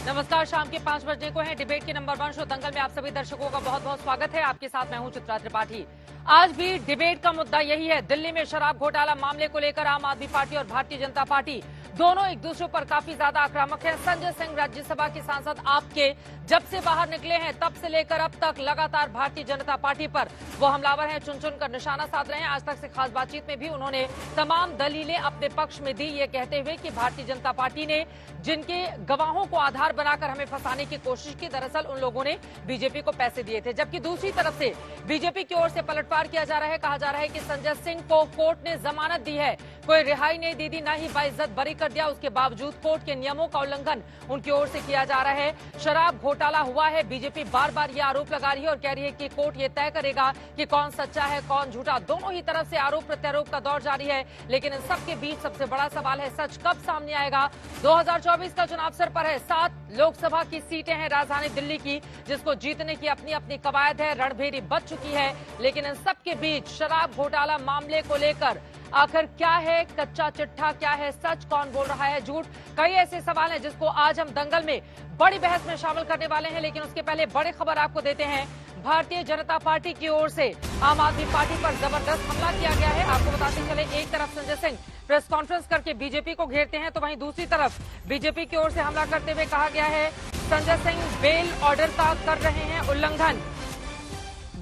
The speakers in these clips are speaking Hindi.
नमस्कार, शाम के 5 बजने को है। डिबेट के नंबर 1 शो दंगल में आप सभी दर्शकों का बहुत बहुत स्वागत है। आपके साथ मैं हूं चित्रा त्रिपाठी। आज भी डिबेट का मुद्दा यही है। दिल्ली में शराब घोटाला मामले को लेकर आम आदमी पार्टी और भारतीय जनता पार्टी दोनों एक दूसरे पर काफी ज्यादा आक्रामक हैं। संजय सिंह राज्यसभा के सांसद आपके जब से बाहर निकले हैं तब से लेकर अब तक लगातार भारतीय जनता पार्टी पर वो हमलावर हैं, चुन चुन कर निशाना साध रहे हैं। आज तक से खास बातचीत में भी उन्होंने तमाम दलीलें अपने पक्ष में दी, ये कहते हुए कि भारतीय जनता पार्टी ने जिनके गवाहों को आधार बनाकर हमें फंसाने की कोशिश की, दरअसल उन लोगों ने बीजेपी को पैसे दिए थे। जबकि दूसरी तरफ से बीजेपी की ओर से पलटवार किया जा रहा है। कहा जा रहा है कि संजय सिंह को कोर्ट ने जमानत दी है, कोई रिहाई नहीं दी, ना ही बाइज्जत बरी कर दिया। उसके बावजूद कोर्ट के नियमों का उल्लंघन उनकी ओर से किया जा रहा है। शराब घोटाला हुआ है। बीजेपी बार बार ये आरोप लगा रही है और कह रही है कि कोर्ट ये तय करेगा कि कौन सच्चा है कौन झूठा। दोनों ही तरफ से आरोप प्रत्यारोप का दौर जारी है। लेकिन इन सबके बीच सबसे बड़ा सवाल है, सच कब सामने आएगा। 2024 का चुनाव सर पर है। 7 लोकसभा की सीटें हैं राजधानी दिल्ली की, जिसको जीतने की अपनी अपनी कवायद है, रणभेरी बच चुकी है। लेकिन इन सबके बीच शराब घोटाला मामले को लेकर आखिर क्या है कच्चा चिट्ठा, क्या है सच, कौन बोल रहा है झूठ, कई ऐसे सवाल हैं जिसको आज हम दंगल में बड़ी बहस में शामिल करने वाले हैं। लेकिन उसके पहले बड़ी खबर आपको देते हैं। भारतीय जनता पार्टी की ओर से आम आदमी पार्टी पर जबरदस्त हमला किया गया है। आपको बताते चले, एक तरफ संजय सिंह प्रेस कॉन्फ्रेंस करके बीजेपी को घेरते हैं, तो वहीं दूसरी तरफ बीजेपी की ओर से हमला करते हुए कहा गया है संजय सिंह बेल ऑर्डर का कर रहे हैं उल्लंघन।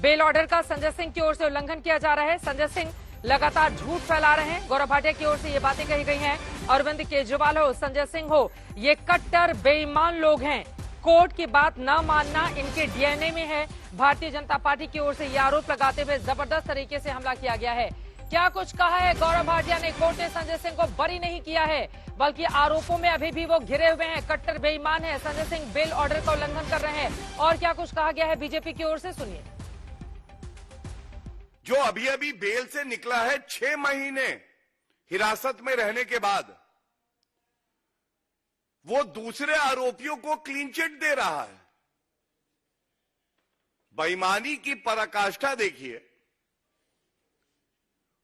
बेल ऑर्डर का संजय सिंह की ओर से उल्लंघन किया जा रहा है। संजय सिंह लगातार झूठ फैला रहे हैं। गौरव भाटिया की ओर से ये बातें कही गई हैं। अरविंद केजरीवाल हो, संजय सिंह हो, ये कट्टर बेईमान लोग हैं। कोर्ट की बात न मानना इनके डीएनए में है। भारतीय जनता पार्टी की ओर से ये आरोप लगाते हुए जबरदस्त तरीके से हमला किया गया है। क्या कुछ कहा है गौरव भाटिया ने। कोर्ट ने संजय सिंह को बरी नहीं किया है, बल्कि आरोपों में अभी भी वो घिरे हुए हैं, कट्टर बेईमान है। संजय सिंह बेल ऑर्डर का उल्लंघन कर रहे हैं। और क्या कुछ कहा गया है बीजेपी की ओर से, सुनिए। जो अभी अभी बेल से निकला है 6 महीने हिरासत में रहने के बाद, वो दूसरे आरोपियों को क्लीन चिट दे रहा है। बेईमानी की पराकाष्ठा देखिए।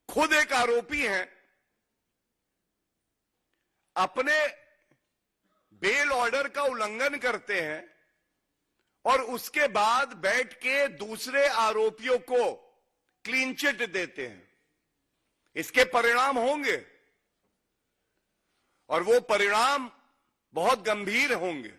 खुद एक आरोपी हैं, अपने बेल ऑर्डर का उल्लंघन करते हैं और उसके बाद बैठ के दूसरे आरोपियों को क्लीन चिट देते हैं। इसके परिणाम होंगे और वो परिणाम बहुत गंभीर होंगे।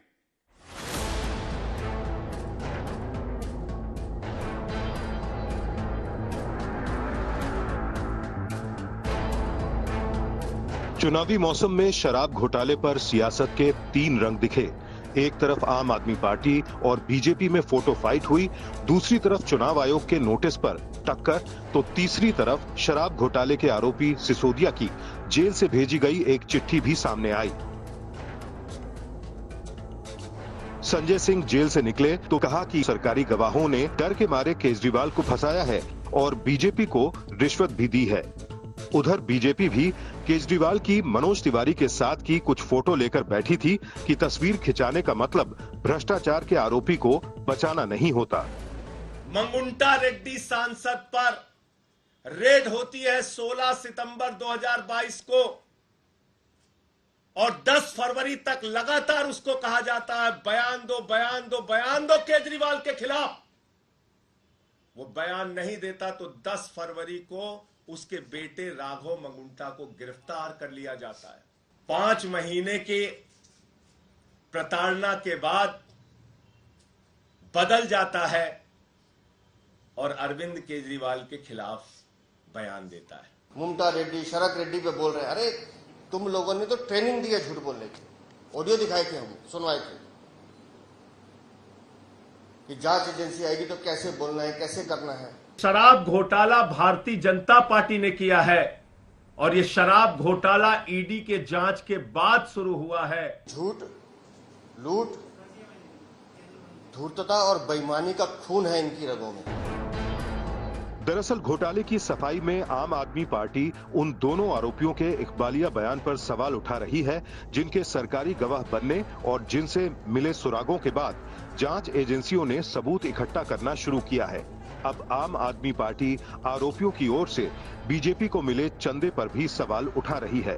चुनावी मौसम में शराब घोटाले पर सियासत के 3 रंग दिखे। एक तरफ आम आदमी पार्टी और बीजेपी में फोटो फाइट हुई, दूसरी तरफ चुनाव आयोग के नोटिस पर टक्कर, तो तीसरी तरफ शराब घोटाले के आरोपी सिसोदिया की जेल से भेजी गई एक चिट्ठी भी सामने आई। संजय सिंह जेल से निकले तो कहा कि सरकारी गवाहों ने डर के मारे केजरीवाल को फंसाया है और बीजेपी को रिश्वत भी दी है। उधर बीजेपी भी केजरीवाल की मनोज तिवारी के साथ की कुछ फोटो लेकर बैठी थी कि तस्वीर खिंचाने का मतलब भ्रष्टाचार के आरोपी को बचाना नहीं होता। मंगुंटा रेड्डी सांसद पर रेड होती है 16 सितंबर 2022 को और 10 फरवरी तक लगातार उसको कहा जाता है बयान दो बयान दो बयान दो केजरीवाल के खिलाफ। वो बयान नहीं देता तो 10 फरवरी को उसके बेटे राघव मंगुंटा को गिरफ्तार कर लिया जाता है। 5 महीने के प्रताड़ना के बाद बदल जाता है और अरविंद केजरीवाल के खिलाफ बयान देता है। ममता रेड्डी, शरद रेड्डी पे बोल रहे हैं, अरे तुम लोगों ने तो ट्रेनिंग दी है झूठ बोलने की। ऑडियो दिखाए थे, हम सुनवाए थे कि जांच एजेंसी आएगी तो कैसे बोलना है, कैसे करना है। शराब घोटाला भारतीय जनता पार्टी ने किया है और ये शराब घोटाला ईडी के जांच के बाद शुरू हुआ है। झूठ, लूट, धूर्तता और बेईमानी का खून है इनकी रगों में। दरअसल घोटाले की सफाई में आम आदमी पार्टी उन दोनों आरोपियों के इकबालिया बयान पर सवाल उठा रही है, जिनके सरकारी गवाह बनने और जिनसे मिले सुरागों के बाद जांच एजेंसियों ने सबूत इकट्ठा करना शुरू किया है। अब आम आदमी पार्टी आरोपियों की ओर से बीजेपी को मिले चंदे पर भी सवाल उठा रही है।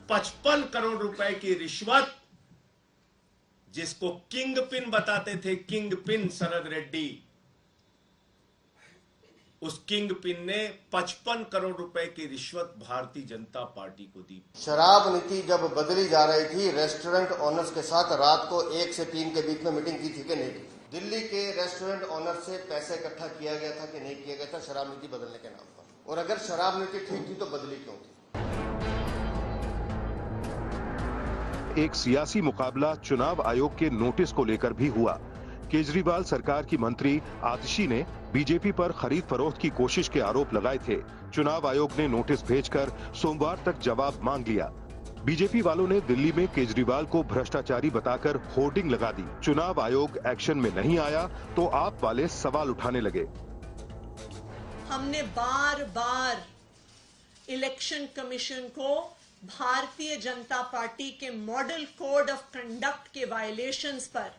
55 करोड़ रुपए की रिश्वत जिसको किंग पिन बताते थे, किंग पिन शरद रेड्डी, उस किंग पिन ने 55 करोड़ रुपए की रिश्वत भारतीय जनता पार्टी को दी। शराब नीति जब बदली जा रही थी, रेस्टोरेंट ओनर्स के साथ रात को 1 से 3 के बीच में मीटिंग की थी कि नहीं की? दिल्ली के रेस्टोरेंट ओनर से पैसे इकट्ठा किया गया था कि नहीं किया गया था शराब नीति बदलने के नाम पर? और अगर शराब नीति ठीक थी तो बदली क्यों थी? एक सियासी मुकाबला चुनाव आयोग के नोटिस को लेकर भी हुआ। केजरीवाल सरकार की मंत्री आतिशी ने बीजेपी पर खरीद फरोख्त की कोशिश के आरोप लगाए थे। चुनाव आयोग ने नोटिस भेजकर सोमवार तक जवाब मांग लिया। बीजेपी वालों ने दिल्ली में केजरीवाल को भ्रष्टाचारी बताकर होर्डिंग लगा दी। चुनाव आयोग एक्शन में नहीं आया तो आप वाले सवाल उठाने लगे। हमने बार बार इलेक्शन कमीशन को भारतीय जनता पार्टी के मॉडल कोड ऑफ कंडक्ट के वायलेशंस पर,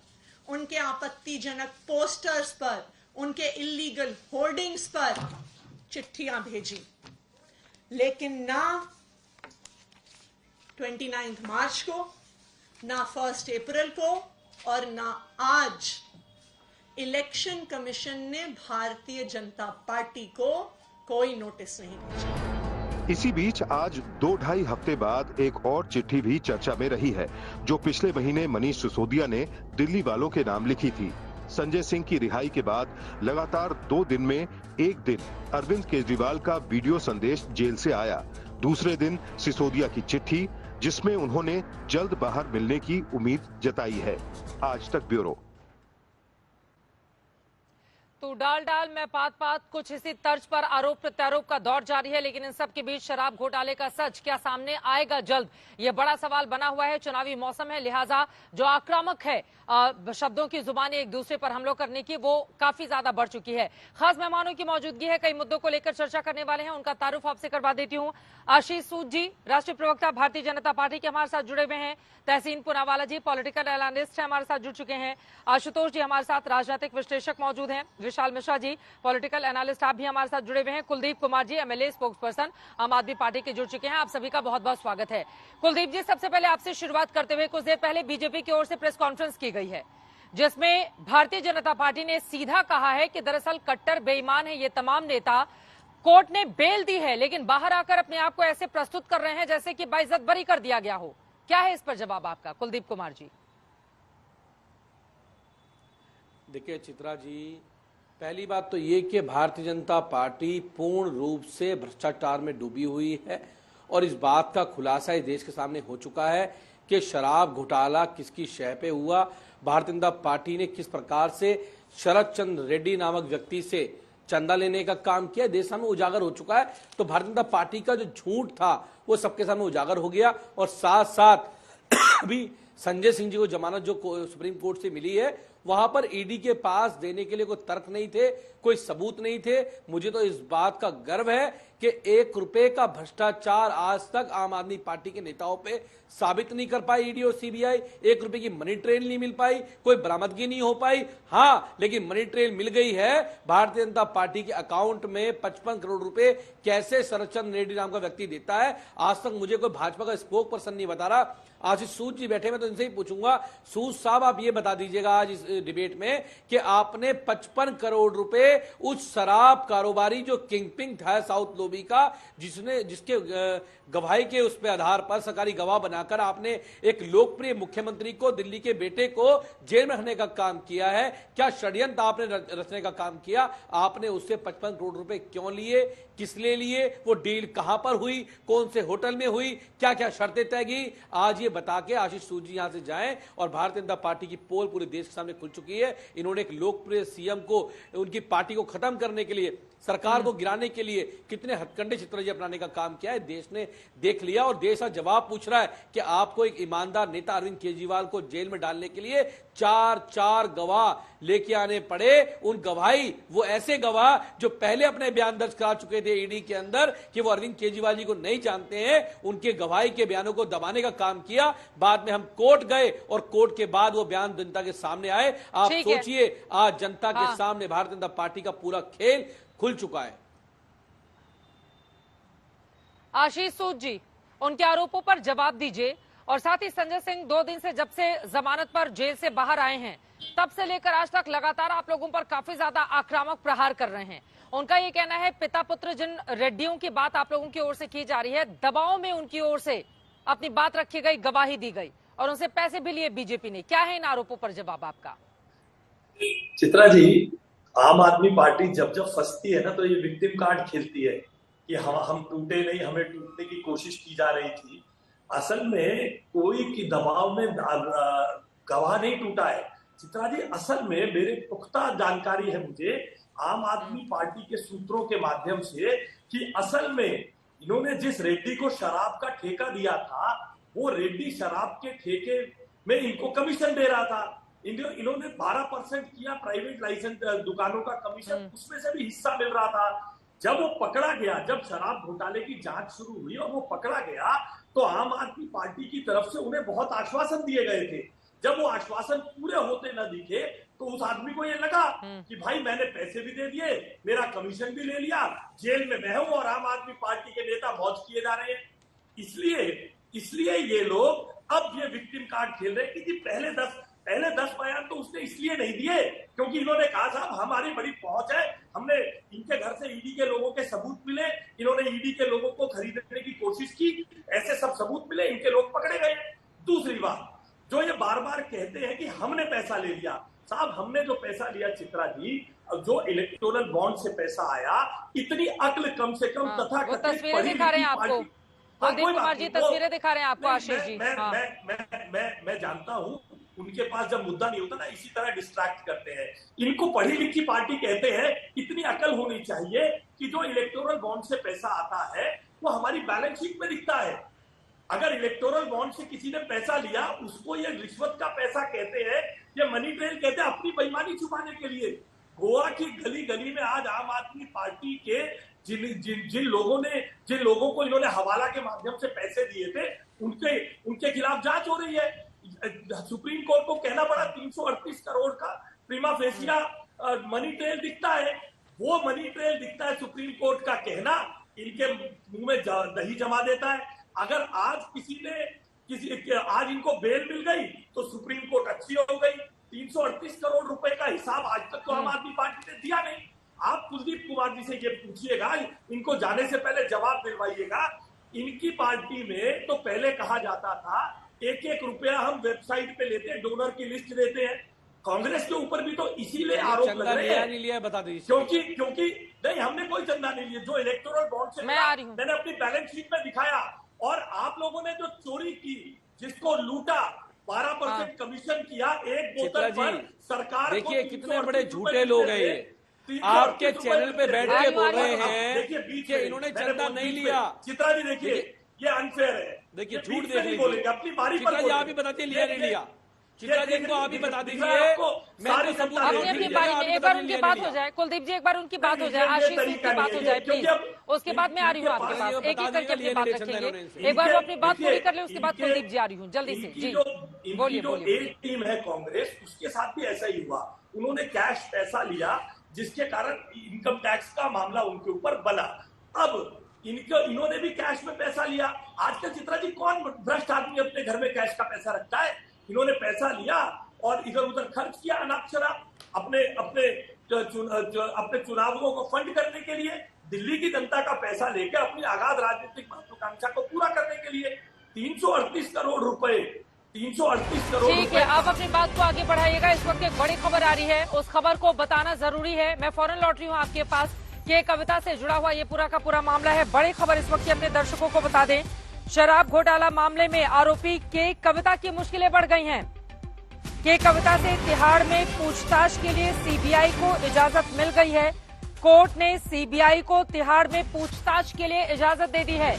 उनके आपत्तिजनक पोस्टर्स पर, उनके इलीगल होर्डिंग्स पर चिट्ठियां भेजी, लेकिन ना 29 मार्च को, ना 1 अप्रैल को और ना आज इलेक्शन कमीशन ने भारतीय जनता पार्टी को कोई नोटिस नहीं भेजा। इसी बीच आज 2-2.5 हफ्ते बाद एक और चिट्ठी भी चर्चा में रही है, जो पिछले महीने मनीष सिसोदिया ने दिल्ली वालों के नाम लिखी थी। संजय सिंह की रिहाई के बाद लगातार 2 दिन में एक दिन अरविंद केजरीवाल का वीडियो संदेश जेल से आया, दूसरे दिन सिसोदिया की चिट्ठी जिसमें उन्होंने जल्द बाहर मिलने की उम्मीद जताई है। आज तक ब्यूरो। तो डाल में पात कुछ इसी तर्ज पर आरोप प्रत्यारोप का दौर जारी है, लेकिन इन सब के बीच शराब घोटाले का सच क्या सामने आएगा जल्द, यह बड़ा सवाल बना हुआ है। चुनावी मौसम है, लिहाजा जो आक्रामक है शब्दों की जुबानी एक दूसरे पर हमलों करने की, वो काफी ज्यादा बढ़ चुकी है। खास मेहमानों की मौजूदगी है, कई मुद्दों को लेकर चर्चा करने वाले हैं, उनका तारुफ आपसे करवा देती हूँ। आशीष सूद जी, राष्ट्रीय प्रवक्ता भारतीय जनता पार्टी के, हमारे साथ जुड़े हुए हैं। तहसीन पूनावाला जी, पॉलिटिकल एनालिस्ट है, हमारे साथ जुड़ चुके हैं। आशुतोष जी हमारे साथ राजनीतिक विश्लेषक मौजूद हैं। विशाल मिश्रा जी, पॉलिटिकल एनालिस्ट, आप भी हमारे साथ जुड़े हुए हैं। Kuldeep Kumar ji, MLA spokes person आम आदमी पार्टी के, जुड़ चुके हैं। आप सभी का बहुत बहुत स्वागत है। कुलदीप जी, सबसे पहले आपसे शुरुआत करते हुए, कुछ देर पहले बीजेपी की ओर से प्रेस कॉन्फ्रेंस की गई है, जिसमें भारतीय जनता पार्टी ने सीधा कहा है कि दरअसल कट्टर बेईमान है ये तमाम नेता, कोर्ट ने बेल दी है, लेकिन बाहर आकर अपने आप को ऐसे प्रस्तुत कर रहे हैं जैसे कि बाइज्जत बरी कर दिया गया हो। क्या है इस पर जवाब आपका, कुलदीप कुमार जी? देखिए चित्रा जी, पहली बात तो ये कि भारतीय जनता पार्टी पूर्ण रूप से भ्रष्टाचार में डूबी हुई है और इस बात का खुलासा इस देश के सामने हो चुका है कि शराब घोटाला किसकी शय पे हुआ, भारतीय जनता पार्टी ने किस प्रकार से शरद चंद्र रेड्डी नामक व्यक्ति से चंदा लेने का काम किया, देश सामने उजागर हो चुका है। तो भारतीय जनता पार्टी का जो झूठ था वो सबके सामने उजागर हो गया। और साथ साथ अभी संजय सिंह जी को जमानत जो सुप्रीम कोर्ट से मिली है, वहां पर ईडी के पास देने के लिए कोई तर्क नहीं थे, कोई सबूत नहीं थे। मुझे तो इस बात का गर्व है कि 1 रुपए का भ्रष्टाचार आज तक आम आदमी पार्टी के नेताओं पे साबित नहीं कर पाई ईडी और सीबीआई। 1 रुपए की मनी ट्रेल नहीं मिल पाई, कोई बरामदगी नहीं हो पाई। हाँ, लेकिन मनी ट्रेल मिल गई है। भारतीय जनता पार्टी के अकाउंट में 55 करोड़ रुपए कैसे शरद चंद्र रेड्डी नाम का व्यक्ति देता है, आज तक मुझे कोई भाजपा का स्पोक पर्सन नहीं बता रहा। आशीष सूद जी बैठे, मैं तो इनसे ही पूछूंगा, सूद साहब आप ये बता दीजिएगा आज इस डिबेट में कि आपने 55 करोड़ रुपए उस शराब कारोबारी जो किंगपिन था साउथ लोबी का, जिसके गवाही के उस पे आधार पर सरकारी गवाह बनाकर आपने एक लोकप्रिय मुख्यमंत्री को, दिल्ली के बेटे को जेल में रहने का काम किया है। क्या षड्यंत्र आपने रचने का काम किया? आपने उससे 55 करोड़ रुपए क्यों लिए, किस लिए लिए, वो डील कहां पर हुई, कौन से होटल में हुई, क्या क्या शर्तें तय की, आज ये बता के आशीष सूद जी यहां से जाएं। और भारतीय जनता पार्टी की पोल पूरे देश के सामने खुल चुकी है। इन्होंने एक लोकप्रिय सीएम को, उनकी पार्टी को खत्म करने के लिए, सरकार को गिराने के लिए कितने हथकंडे चित्रजी अपनाने का काम किया है, देश ने देख लिया। और देश का जवाब पूछ रहा है कि आपको एक ईमानदार नेता अरविंद केजरीवाल को जेल में डालने के लिए 4 गवाह लेके आने पड़े। उन गवाही, वो ऐसे गवाह जो पहले अपने बयान दर्ज करा चुके थे ईडी के अंदर कि वो अरविंद केजरीवाल जी को नहीं जानते हैं, उनके गवाही के बयानों को दबाने का काम किया। बाद में हम कोर्ट गए और कोर्ट के बाद वो बयान जनता के सामने आए। आप सोचिए, आज जनता के सामने भारतीय जनता पार्टी का पूरा खेल खुल चुका है। आशीष सूद जी, उनके आरोपों पर जवाब दीजिए। और साथ ही संजय सिंह 2 दिन से जब से जमानत पर जेल से बाहर आए हैं तब से लेकर आज तक लगातार आप लोगों पर काफी ज्यादा आक्रामक प्रहार कर रहे हैं। उनका ये कहना है पिता पुत्र जिन रेड्डियों की बात आप लोगों की ओर से की जा रही है, दबाव में उनकी ओर से अपनी बात रखी गई, गवाही दी गई और उनसे पैसे भी लिए बीजेपी ने। क्या है इन आरोपों पर जवाब आपका? चित्रा जी, आम आदमी पार्टी जब जब फंसती है ना तो ये विक्टिम कार्ड खेलती है कि हम टूटे नहीं, हमें टूटने की कोशिश की जा रही थी। असल में कोई की दबाव में गवाह नहीं टूटा है चित्रा जी। असल में मेरे पुख्ता जानकारी है मुझे आम आदमी पार्टी के सूत्रों के माध्यम से कि असल में इन्होंने जिस रेड्डी को शराब का ठेका दिया था वो रेड्डी शराब के ठेके में इनको कमीशन दे रहा था। इन्होंने 12% किया प्राइवेट लाइसेंस दुकानों का कमीशन, उसमें से भी हिस्सा मिल रहा था। जब वो पकड़ा गया, जब शराब घोटाले की जांच शुरू हुई और वो पकड़ा गया तो आम आदमी पार्टी की तरफ से उन्हें बहुत आश्वासन दिए गए थे। जब वो आश्वासन पूरे होते न दिखे तो उस आदमी को ये लगा कि भाई मैंने पैसे भी दे दिए, मेरा कमीशन भी ले लिया, जेल में मैं हूं और आम आदमी पार्टी के नेता मौज किए जा रहे हैं। इसलिए ये लोग अब ये विक्टिम कार्ड खेल रहे हैं कि पहले 10 बयान तो उसने इसलिए नहीं दिए क्योंकि इन्होंने कहा साहब हमारी बड़ी पहुंच है, हमने इनके घर से ईडी के लोगों के सबूत मिले, इन्होंने ईडी के लोगों को खरीदने की कोशिश की, ऐसे सब सबूत मिले, इनके लोग पकड़े गए। दूसरी बात जो ये बार बार कहते हैं कि हमने पैसा ले लिया, साहब हमने जो पैसा लिया चित्रा जी, जो इलेक्टोरल बॉन्ड से पैसा आया, इतनी अक्ल कम से कम तथा तस्वीरें दिखा रहे हैं आपको कुलदीप कुमार जी, तस्वीरें दिखा रहे हैं आपको आशीष जी। मैं जानता हूँ उनके पास जब मुद्दा नहीं होता ना इसी तरह डिस्ट्रैक्ट करते हैं। इनको पढ़ी लिखी पार्टी कहते हैं, इतनी अकल होनी चाहिए कि जो इलेक्टोरल बॉन्ड से पैसा आता है वो हमारी बैलेंस शीट में दिखता है। अगर इलेक्टोरल बॉन्ड से किसी ने पैसा लिया उसको ये रिश्वत का पैसा कहते हैं, ये मनी ट्रेल कहते हैं, अपनी बेईमानी छुपाने के लिए। गोवा की गली गली में आज आम आदमी पार्टी के जिन लोगों को इन्होंने हवाला के माध्यम से पैसे दिए थे उनके खिलाफ जांच हो रही है। सुप्रीम कोर्ट को कहना पड़ा 338 करोड़ का प्रीमा फेसिया मनी ट्रेल दिखता है। वो मनी ट्रेल दिखता है, सुप्रीम कोर्ट का कहना इनके मुंह में दही जमा देता है। अगर आज इनको बेल मिल गई तो सुप्रीम कोर्ट अच्छी हो गई। 338 करोड़ रुपए का हिसाब आज तक तो आम आदमी पार्टी ने दिया नहीं। आप कुलदीप कुमार जी से ये पूछिएगा, इनको जाने से पहले जवाब दिलवाइएगा। इनकी पार्टी में तो पहले कहा जाता था 1-1 रुपया हम वेबसाइट पे लेते हैं, डोनर की लिस्ट देते हैं। कांग्रेस के ऊपर भी तो इसीलिए आरोप लग रहे हैं, बता दीजिए क्योंकि नहीं हमने कोई चंदा नहीं लिया। जो इलेक्टोरल बॉन्ड से मैंने अपनी बैलेंस शीट में दिखाया। और आप लोगों ने जो चोरी की, जिसको लूटा, 12% कमीशन किया एक बोतल पर सरकार। देखिए कितने बड़े झूठे लोग हैं ये। आपके चैनल पे बैठ के बोल रहे हैं कि इन्होंने चंदा नहीं लिया। चित्रा जी देखिए ये अनफेयर है। देखिए झूठ देख लीजिए, अपनी बारी पर आप ही बताइए लिया नहीं लिया। चित्रा जी को आप ही बता दीजिए। अपनी बारी में एक बार उनकी बात हो जाए, कुलदीप जी एक बार उनकी बात हो जाए, आशीष जी की बात हो जाए प्लीज, उसके बाद मैं आ रही हूँ आपके पास। एक एक करके अपनी बात रखेंगे, एक बार वो अपनी बात पूरी कर ले, उसके बाद कुलदीप जी आ रही हूँ जल्दी से। जी बोलिए बोलिए। एक टीम है कांग्रेस, उसके साथ भी ऐसा ही हुआ। उन्होंने कैश पैसा लिया जिसके कारण इनकम टैक्स का मामला उनके ऊपर बना। अब इन्होंने भी कैश में पैसा लिया। आजकल चित्रा जी कौन भ्रष्ट आदमी अपने घर में कैश का पैसा रखता है? इन्होंने पैसा लिया और इधर उधर खर्च किया अनाक्षरा अपने चुनावों को फंड करने के लिए, दिल्ली की जनता का पैसा लेकर अपनी आगाध राजनीतिक महत्वाकांक्षा को पूरा करने के लिए। 338 करोड़ रुपए, 338 करोड़। ठीक है, आप अपनी बात को आगे बढ़ाइएगा। इस वक्त एक बड़ी खबर आ रही है, उस खबर को बताना जरूरी है। मैं फौरन लौट रही हूँ आपके पास कि कविता से जुड़ा हुआ ये पूरा का पूरा मामला है। बड़ी खबर इस वक्त अपने दर्शकों को बता दें, शराब घोटाला मामले में आरोपी के कविता की मुश्किलें बढ़ गई हैं। के कविता से तिहाड़ में पूछताछ के लिए सीबीआई को इजाजत मिल गई है। कोर्ट ने सीबीआई को तिहाड़ में पूछताछ के लिए इजाजत दे दी है।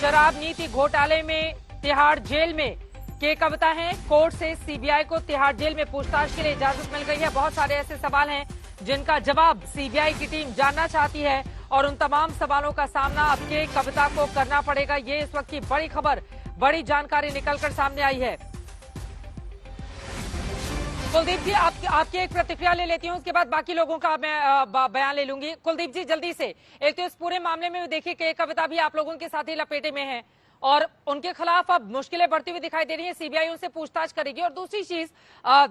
शराब नीति घोटाले में तिहाड़ जेल में के कविता हैं। कोर्ट से सीबीआई को तिहाड़ जेल में पूछताछ के लिए इजाजत मिल गई है। बहुत सारे ऐसे सवाल हैं जिनका जवाब सीबीआई की टीम जानना चाहती है और उन तमाम सवालों का सामना अब के कविता को करना पड़ेगा। ये इस वक्त की बड़ी खबर, बड़ी जानकारी निकलकर सामने आई है। कुलदीप जी आपकी एक प्रतिक्रिया ले लेती हूँ, उसके बाद बाकी लोगों का मैं बयान ले लूंगी। कुलदीप जी जल्दी से, एक तो इस पूरे मामले में देखिए कि कविता भी आप लोगों के साथ ही लपेटे में है और उनके खिलाफ अब मुश्किलें बढ़ती हुई दिखाई दे रही हैं। सीबीआई उनसे पूछताछ करेगी। और दूसरी चीज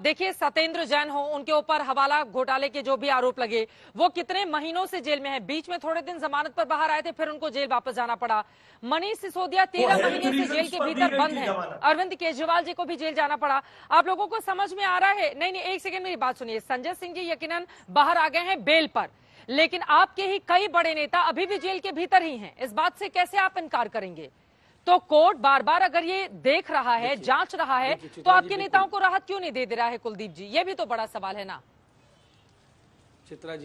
देखिए, सत्येंद्र जैन हो, उनके ऊपर हवाला घोटाले के जो भी आरोप लगे, वो कितने महीनों से जेल में है। बीच में थोड़े दिन जमानत पर बाहर आए थे, फिर उनको जेल वापस जाना पड़ा। मनीष सिसोदिया 13 महीने से जेल के भीतर बंद है। अरविंद केजरीवाल जी को भी जेल जाना पड़ा। आप लोगों को समझ में आ रहा है? नहीं, एक सेकंड मेरी बात सुनिए। संजय सिंह जी यकीनन बाहर आ गए हैं बेल पर, लेकिन आपके ही कई बड़े नेता अभी भी जेल के भीतर ही हैं। इस बात से कैसे आप इनकार करेंगे? तो कोर्ट बार बार अगर ये देख रहा है, जांच रहा है, तो आपके नेताओं को राहत क्यों नहीं दे रहा है कुलदीप जी? ये भी तो बड़ा सवाल है ना। चित्रा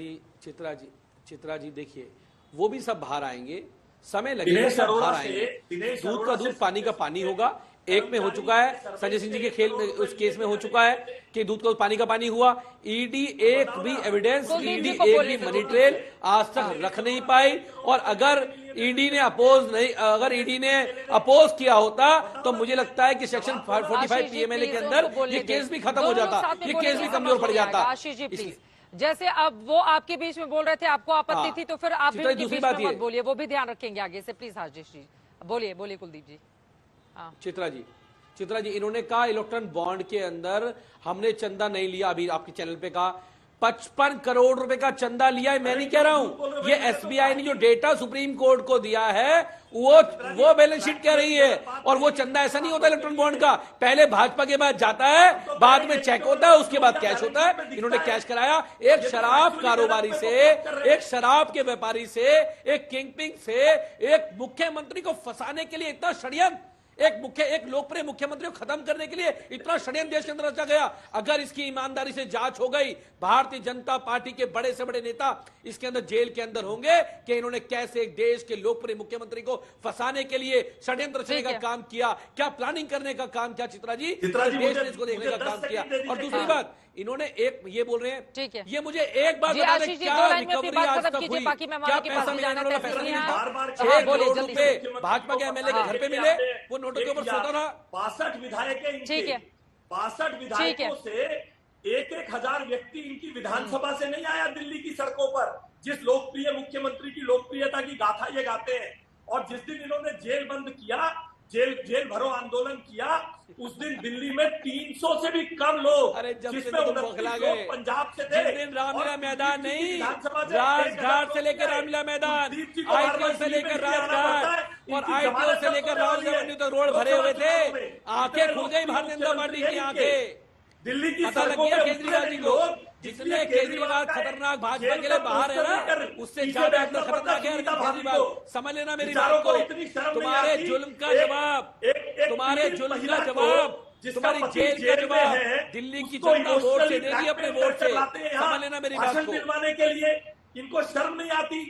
जी देखिए, वो भी सब बाहर आएंगे, समय लगेगा, सब बाहर आएंगे। दूध का दूध, पानी का पानी होगा। एक में हो चुका है, संजय सिंह जी के खेल में, उस केस में हो चुका है कि दूध का पानी का पानी हुआ। ईडी एक भी एविडेंस, ईडी एक भी मनी ट्रेल आज तक रख नहीं पाई। और अगर ईडी ने अपोज किया होता तो मुझे लगता है कि सेक्शन 45 पीएमएलए के अंदर ये केस भी खत्म हो जाता, ये केस भी कमजोर पड़ जाता। आशीष जी प्लीज, जैसे अब वो आपके बीच में बोल रहे थे, आपको आपत्ति थी, तो फिर आप भी उनके बीच में मत बोलिए, वो भी ध्यान रखेंगे आगे से। प्लीज आशीष जी बोलिए कुलदीप जी। चित्रा जी इन्होंने कहा इलेक्ट्रॉन बॉन्ड के अंदर हमने चंदा नहीं लिया। अभी आपके चैनल पे कहा 55 करोड़ रुपए का चंदा लिया है। मैं नहीं कह रहा हूं, ये एसबीआई ने जो डेटा सुप्रीम कोर्ट को दिया है वो बैलेंस शीट कह रही है। और वो चंदा ऐसा नहीं होता इलेक्ट्रॉन बॉन्ड का, पहले भाजपा के बाद जाता है, बाद में चेक होता है, उसके बाद कैश होता है। इन्होंने कैश कराया एक शराब कारोबारी से, एक शराब के व्यापारी से, एक किंगपिन से, एक मुख्यमंत्री को फंसाने के लिए इतना षड्यंत्र, एक लोकप्रिय मुख्यमंत्री को खत्म करने के लिए इतना षड्यंत्र देश के अंदर रचा गया। अगर इसकी ईमानदारी से जांच हो गई, भारतीय जनता पार्टी के बड़े से बड़े नेता इसके अंदर जेल के अंदर होंगे कि इन्होंने कैसे एक देश के लोकप्रिय मुख्यमंत्री को फंसाने के लिए षड्यंत्र रचने का काम किया, क्या प्लानिंग करने का काम किया। चित्रा जी देश ने इसको देखने का काम किया। और दूसरी बात, इन्होंने एक ये बोल रहे हैं, ठीक है, ये मुझे एक बात बता दें, क्या रिकवरी आज तक हुई, क्या पैसा मिला? इन्होंने पैसा नहीं दिया। 6 करोड़ रुपए भाजपा के एमएलए के घर पे मिले, वो नोटों के ऊपर सोता था। 62 विधायक है, ठीक है, 62 विधायकों से 1,000 व्यक्ति इनकी विधानसभा से नहीं आया दिल्ली की सड़कों पर। जिस लोकप्रिय मुख्यमंत्री की लोकप्रियता की गाथा ये गाते हैं, और जिस दिन इन्होंने जेल बंद किया, जेल भरो आंदोलन किया, उस दिन दिल्ली में 300 से भी कम लोग, जिसमें 29 लोग पंजाब से थे। जिस दिन रामलीला मैदान नहीं, राजघाट से लेकर रामलीला मैदान, आईटीओ से लेकर राजघाट और आईटीओ से लेकर राजगंज तो रोड भरे हुए थे। आंखें खुल गई भारतीय जनता पार्टी की आंखें। दिल्ली की पता लग गया केजरीवाल जी को, जिसने केजरीवाल खतरनाक भाजपा के लिए बाहर है ना, उससे ज्यादा अंदर खतरनाक है केजरीवाल। समझ लेना मेरी बात को। तुम्हारे जुल्म का जवाब, तुम्हारी जेल का जवाब दिल्ली की जनता वोट से देगी, अपने वोट से। समझ लेना मेरी बात को। दिलवाने के लिए इनको शर्म नहीं आती।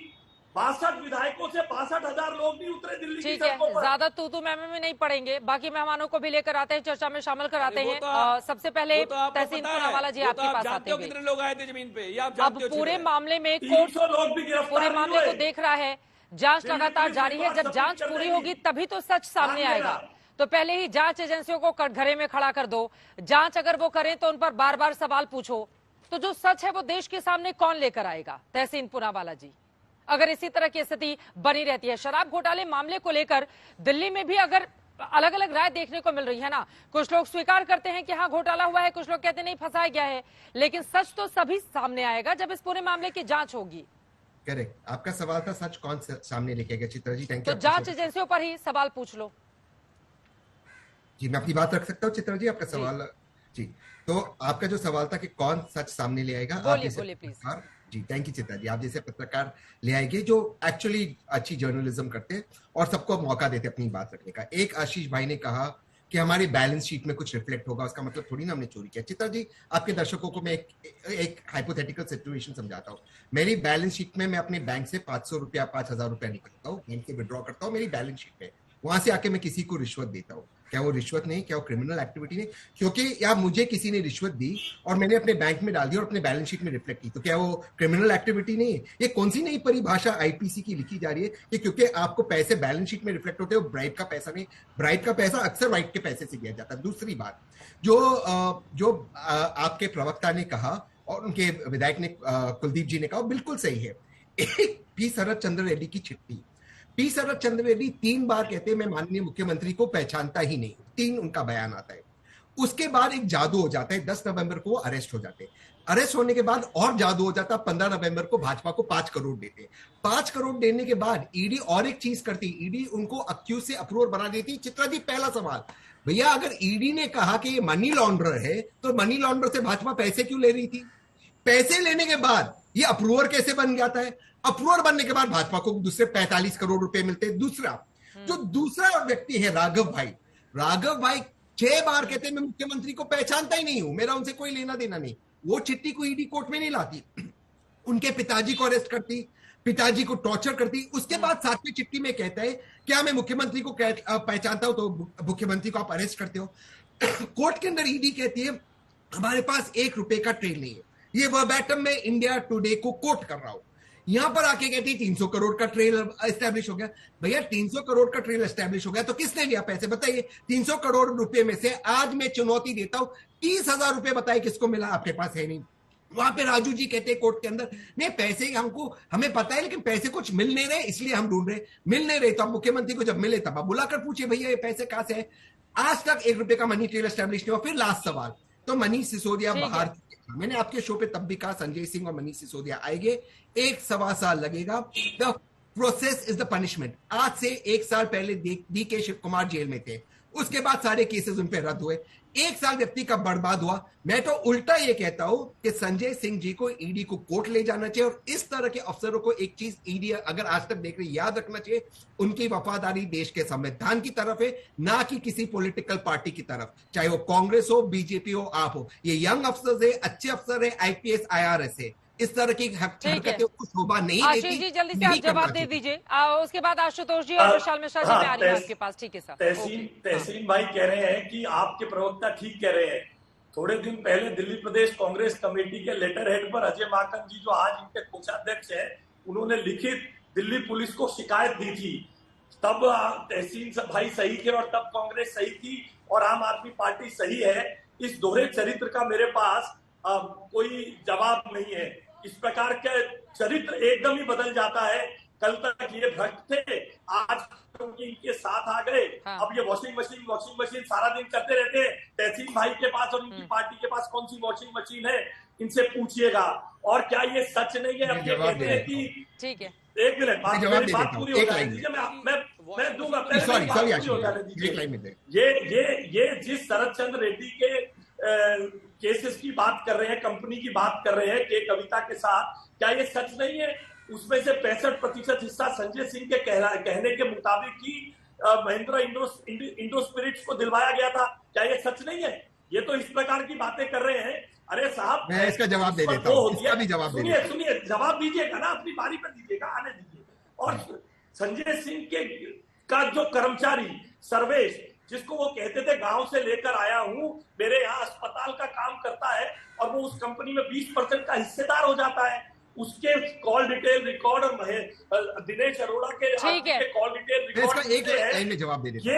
62 विधायकों से 62,000 लोग नहीं उतरे दिल्ली की सड़कों पर। ज्यादा तू में नहीं पड़ेंगे, बाकी मेहमानों को भी लेकर आते हैं, चर्चा में शामिल कराते हैं। सबसे पहले तहसीन पूनावाला जी आपके पास आते हैं। कितने लोग आए थे जमीन पे? अब पूरे मामले में कोर्ट पूरे मामले को देख रहा है, जांच लगातार जारी है। जब जांच पूरी होगी तभी तो सच सामने आएगा। तो पहले ही जांच एजेंसियों को कटघरे में खड़ा कर दो। जांच अगर वो करें तो उन पर बार बार सवाल पूछो, तो जो सच है वो देश के सामने कौन लेकर आएगा? तहसीन पूनावाला जी, अगर इसी तरह की स्थिति बनी रहती है, शराब घोटाले मामले को लेकर दिल्ली में भी अगर अलग अलग राय देखने को मिल रही है ना, कुछ लोग स्वीकार करते हैं कि हाँ घोटाला हुआ है, कुछ लोग कहते हैं नहीं फंसाया गया है, लेकिन सच तो सभी सामने आएगा जब इस पूरे मामले की जांच होगी। करेक्ट, आपका सवाल था सच कौन सामने लेके आएगा। Chitra ji thank you. तो जांच एजेंसियों पर ही सवाल पूछ लो। जी मैं अपनी बात रख सकता हूँ चित्रा जी, आपका सवाल जी। तो आपका जो सवाल था कि कौन सच सामने ले आएगा, बोलिए प्लीज। जी थैंक यू चित्रा जी। आप जैसे पत्रकार ले आएंगे जो एक्चुअली अच्छी जर्नलिज्म करते हैं और सबको मौका देते अपनी बात रखने का। एक आशीष भाई ने कहा कि हमारी बैलेंस शीट में कुछ रिफ्लेक्ट होगा, उसका मतलब थोड़ी ना हमने चोरी किया। चित्रा जी आपके दर्शकों को मैं एक हाइपोथेटिकल सिचुएशन समझाता हूँ। मेरी बैलेंस शीट में मैं अपने बैंक से 500 रुपया 5,000 रुपया निकलता हूँ, बैंक से विड्रॉ करता हूँ मेरी बैलेंस शीट में, वहां से आके मैं किसी को रिश्वत देता हूँ। क्या वो रिश्वत नहीं, क्या वो क्रिमिनल एक्टिविटी नहीं? क्योंकि या मुझे किसी ने रिश्वत दी और मैंने अपने बैंक में डाल दी और अपने बैलेंस शीट में रिफ्लेक्ट की, तो क्या वो क्रिमिनल एक्टिविटी नहीं है? ये कौन सी नई परिभाषा आईपीसी की लिखी जा रही है कि क्योंकि आपको पैसे बैलेंस शीट में रिफ्लेक्ट होते हैं, ब्राइब का पैसा नहीं। ब्राइब का पैसा अक्सर वाइट के पैसे से दिया जाता है। दूसरी बात जो आपके प्रवक्ता ने कहा और उनके विधायक ने कुलदीप जी ने कहा बिल्कुल सही है। एक पी शरद चंद्र रेड्डी की चिट्ठी पी शरद चंद्र रेड्डी 3 बार कहते हैं मैं माननीय मुख्यमंत्री को पहचानता ही नहीं, 3 उनका बयान आता है। उसके बाद एक जादू हो जाता है, 10 नवंबर को अरेस्ट हो जाते हैं। अरेस्ट होने के बाद और जादू हो जाता है, 15 नवंबर को भाजपा को 5 करोड़ देते हैं। 5 करोड़ देने के बाद ईडी और एक चीज करती, ईडी उनको अक्यूज से अप्रूवर बना देती। चित्रा जी, पहला सवाल, भैया अगर ईडी ने कहा कि ये मनी लॉन्ड्रर है तो मनी लॉन्ड्रर से भाजपा पैसे क्यों ले रही थी? पैसे लेने के बाद ये अप्रूवर कैसे बन जाता है? अप्रूवर बनने के बाद भाजपा को दूसरे 45 करोड़ रुपए मिलते हैं। जो दूसरा व्यक्ति है राघव भाई 6 बार कहते हैं मैं मुख्यमंत्री को पहचानता ही नहीं हूं, मेरा उनसे कोई लेना देना नहीं। वो चिट्ठी को ईडी कोर्ट में नहीं लाती, उनके पिताजी को अरेस्ट करती, पिताजी को टॉर्चर करती। उसके बाद 7वीं चिट्ठी में कहता है क्या मैं मुख्यमंत्री को पहचानता हूं तो मुख्यमंत्री को आप अरेस्ट करते हो। कोर्ट के अंदर ईडी कहती है हमारे पास 1 रुपए का ट्रेल नहीं है। ये वर्बैटम में इंडिया टुडे को कोट कर रहा हूं। यहां पर आके कहती 300 करोड़ का ट्रेल एस्टैब्लिश हो गया। भैया 300 करोड़ का ट्रेल एस्टैब्लिश हो गया तो किसने लिया पैसे? बताइए। 300 करोड़ रुपए में से आज मैं चुनौती देता हूं 30,000 रुपए बताइए किसको मिला? आपके पास है नहीं। वहां पे राजू जी कहते हैं कोर्ट के अंदर नहीं पैसे हमें पता है लेकिन पैसे कुछ मिल नहीं रहे इसलिए हम ढूंढ रहे। मिल नहीं रहे तो अब मुख्यमंत्री को जब मिले तब आप बुलाकर पूछे भैया ये पैसे कहां से है? आज तक 1 रुपए का मनी ट्रेल एस्टैब्लिश नहीं हुआ। फिर लास्ट सवाल, तो मनीष सिसोदिया बाहर, मैंने आपके शो पे तब भी कहा संजय सिंह और मनीष सिसोदिया आएंगे, 1-1.25 साल लगेगा। The process is the punishment. आज से 1 साल पहले डीके शिव कुमार जेल में थे, उसके बाद सारे केसेस उन पर रद्द हुए। 1 साल व्यक्ति का बर्बाद हुआ। मैं तो उल्टा ये कहता हूं कि संजय सिंह जी को ईडी को कोर्ट ले जाना चाहिए और इस तरह के अफसरों को एक चीज ईडी अगर आज तक देख रही याद रखना चाहिए, उनकी वफादारी देश के संविधान की तरफ है, ना कि किसी पॉलिटिकल पार्टी की तरफ, चाहे वो कांग्रेस हो, बीजेपी हो, आप हो। ये यंग अफसर है, अच्छे अफसर है, आईपीएस IRS है। इस तरह की हरकतें को शोभा नहीं देती। आशीष जी जल्दी से आप जवाब दे दीजिए, उसके बाद आशुतोष जी और विशाल मिश्रा जी में आ रही है आपके पास। ठीक है सर। तहसीन भाई कह रहे हैं कि आपके प्रवक्ता ठीक कह रहे हैं। थोड़े दिन पहले दिल्ली प्रदेश कांग्रेस कमेटी के लेटर हेड पर अजय माकन जी, जो आज इनके कोषाध्यक्ष हैं, उन्होंने लिखित दिल्ली पुलिस को शिकायत दी थी। तब तहसीन भाई सही थे और तब कांग्रेस सही थी और आम आदमी पार्टी सही है। इस दोहरे चरित्र का मेरे पास कोई जवाब नहीं है। इस प्रकार के चरित्र एकदम ही बदल जाता है। कल तक ये भ्रष्ट थे, आज क्योंकि इनके साथ आ गए, अब ये वॉशिंग मशीन सारा दिन करते रहते हैं। तहसीन भाई के पास और इनकी पार्टी के पास कौन सी वॉशिंग मशीन है, इनसे पूछिएगा। और क्या ये सच नहीं है? अब ये कहते हैं कि ठीक है, 1 मिनट बात पूरी हो जाने दीजिए, मैं दूंगा। ये जिस शरद चंद्र रेड्डी के केसेस की बात कर रहे हैं, कंपनी की बात कर रहे हैं के कविता के साथ, क्या ये सच नहीं है? उसमें से 65% हिस्सा संजय सिंह के कहने के मुताबिक ही महिंद्रा इंडो स्पिरिट्स को दिलवाया गया था। क्या ये सच नहीं है? ये तो इस प्रकार की बातें कर रहे हैं। अरे साहब, मैं इसका जवाब दे देता हूं, इसका भी जवाब दे देता हूं। सुनिए, जवाब दीजिएगा ना, अपनी बारी पर दीजिएगा, आने दीजिए। और संजय सिंह का जो कर्मचारी सर्वेश, जिसको वो कहते थे गांव से लेकर आया हूं, मेरे यहाँ अस्पताल का काम करता है, और वो उस कंपनी में 20% का हिस्सेदार हो जाता है। उसके कॉल डिटेल रिकॉर्ड और दिनेश अरोड़ा के कॉल डिटेल रिकॉर्ड, एक लाइन में जवाब दे देता।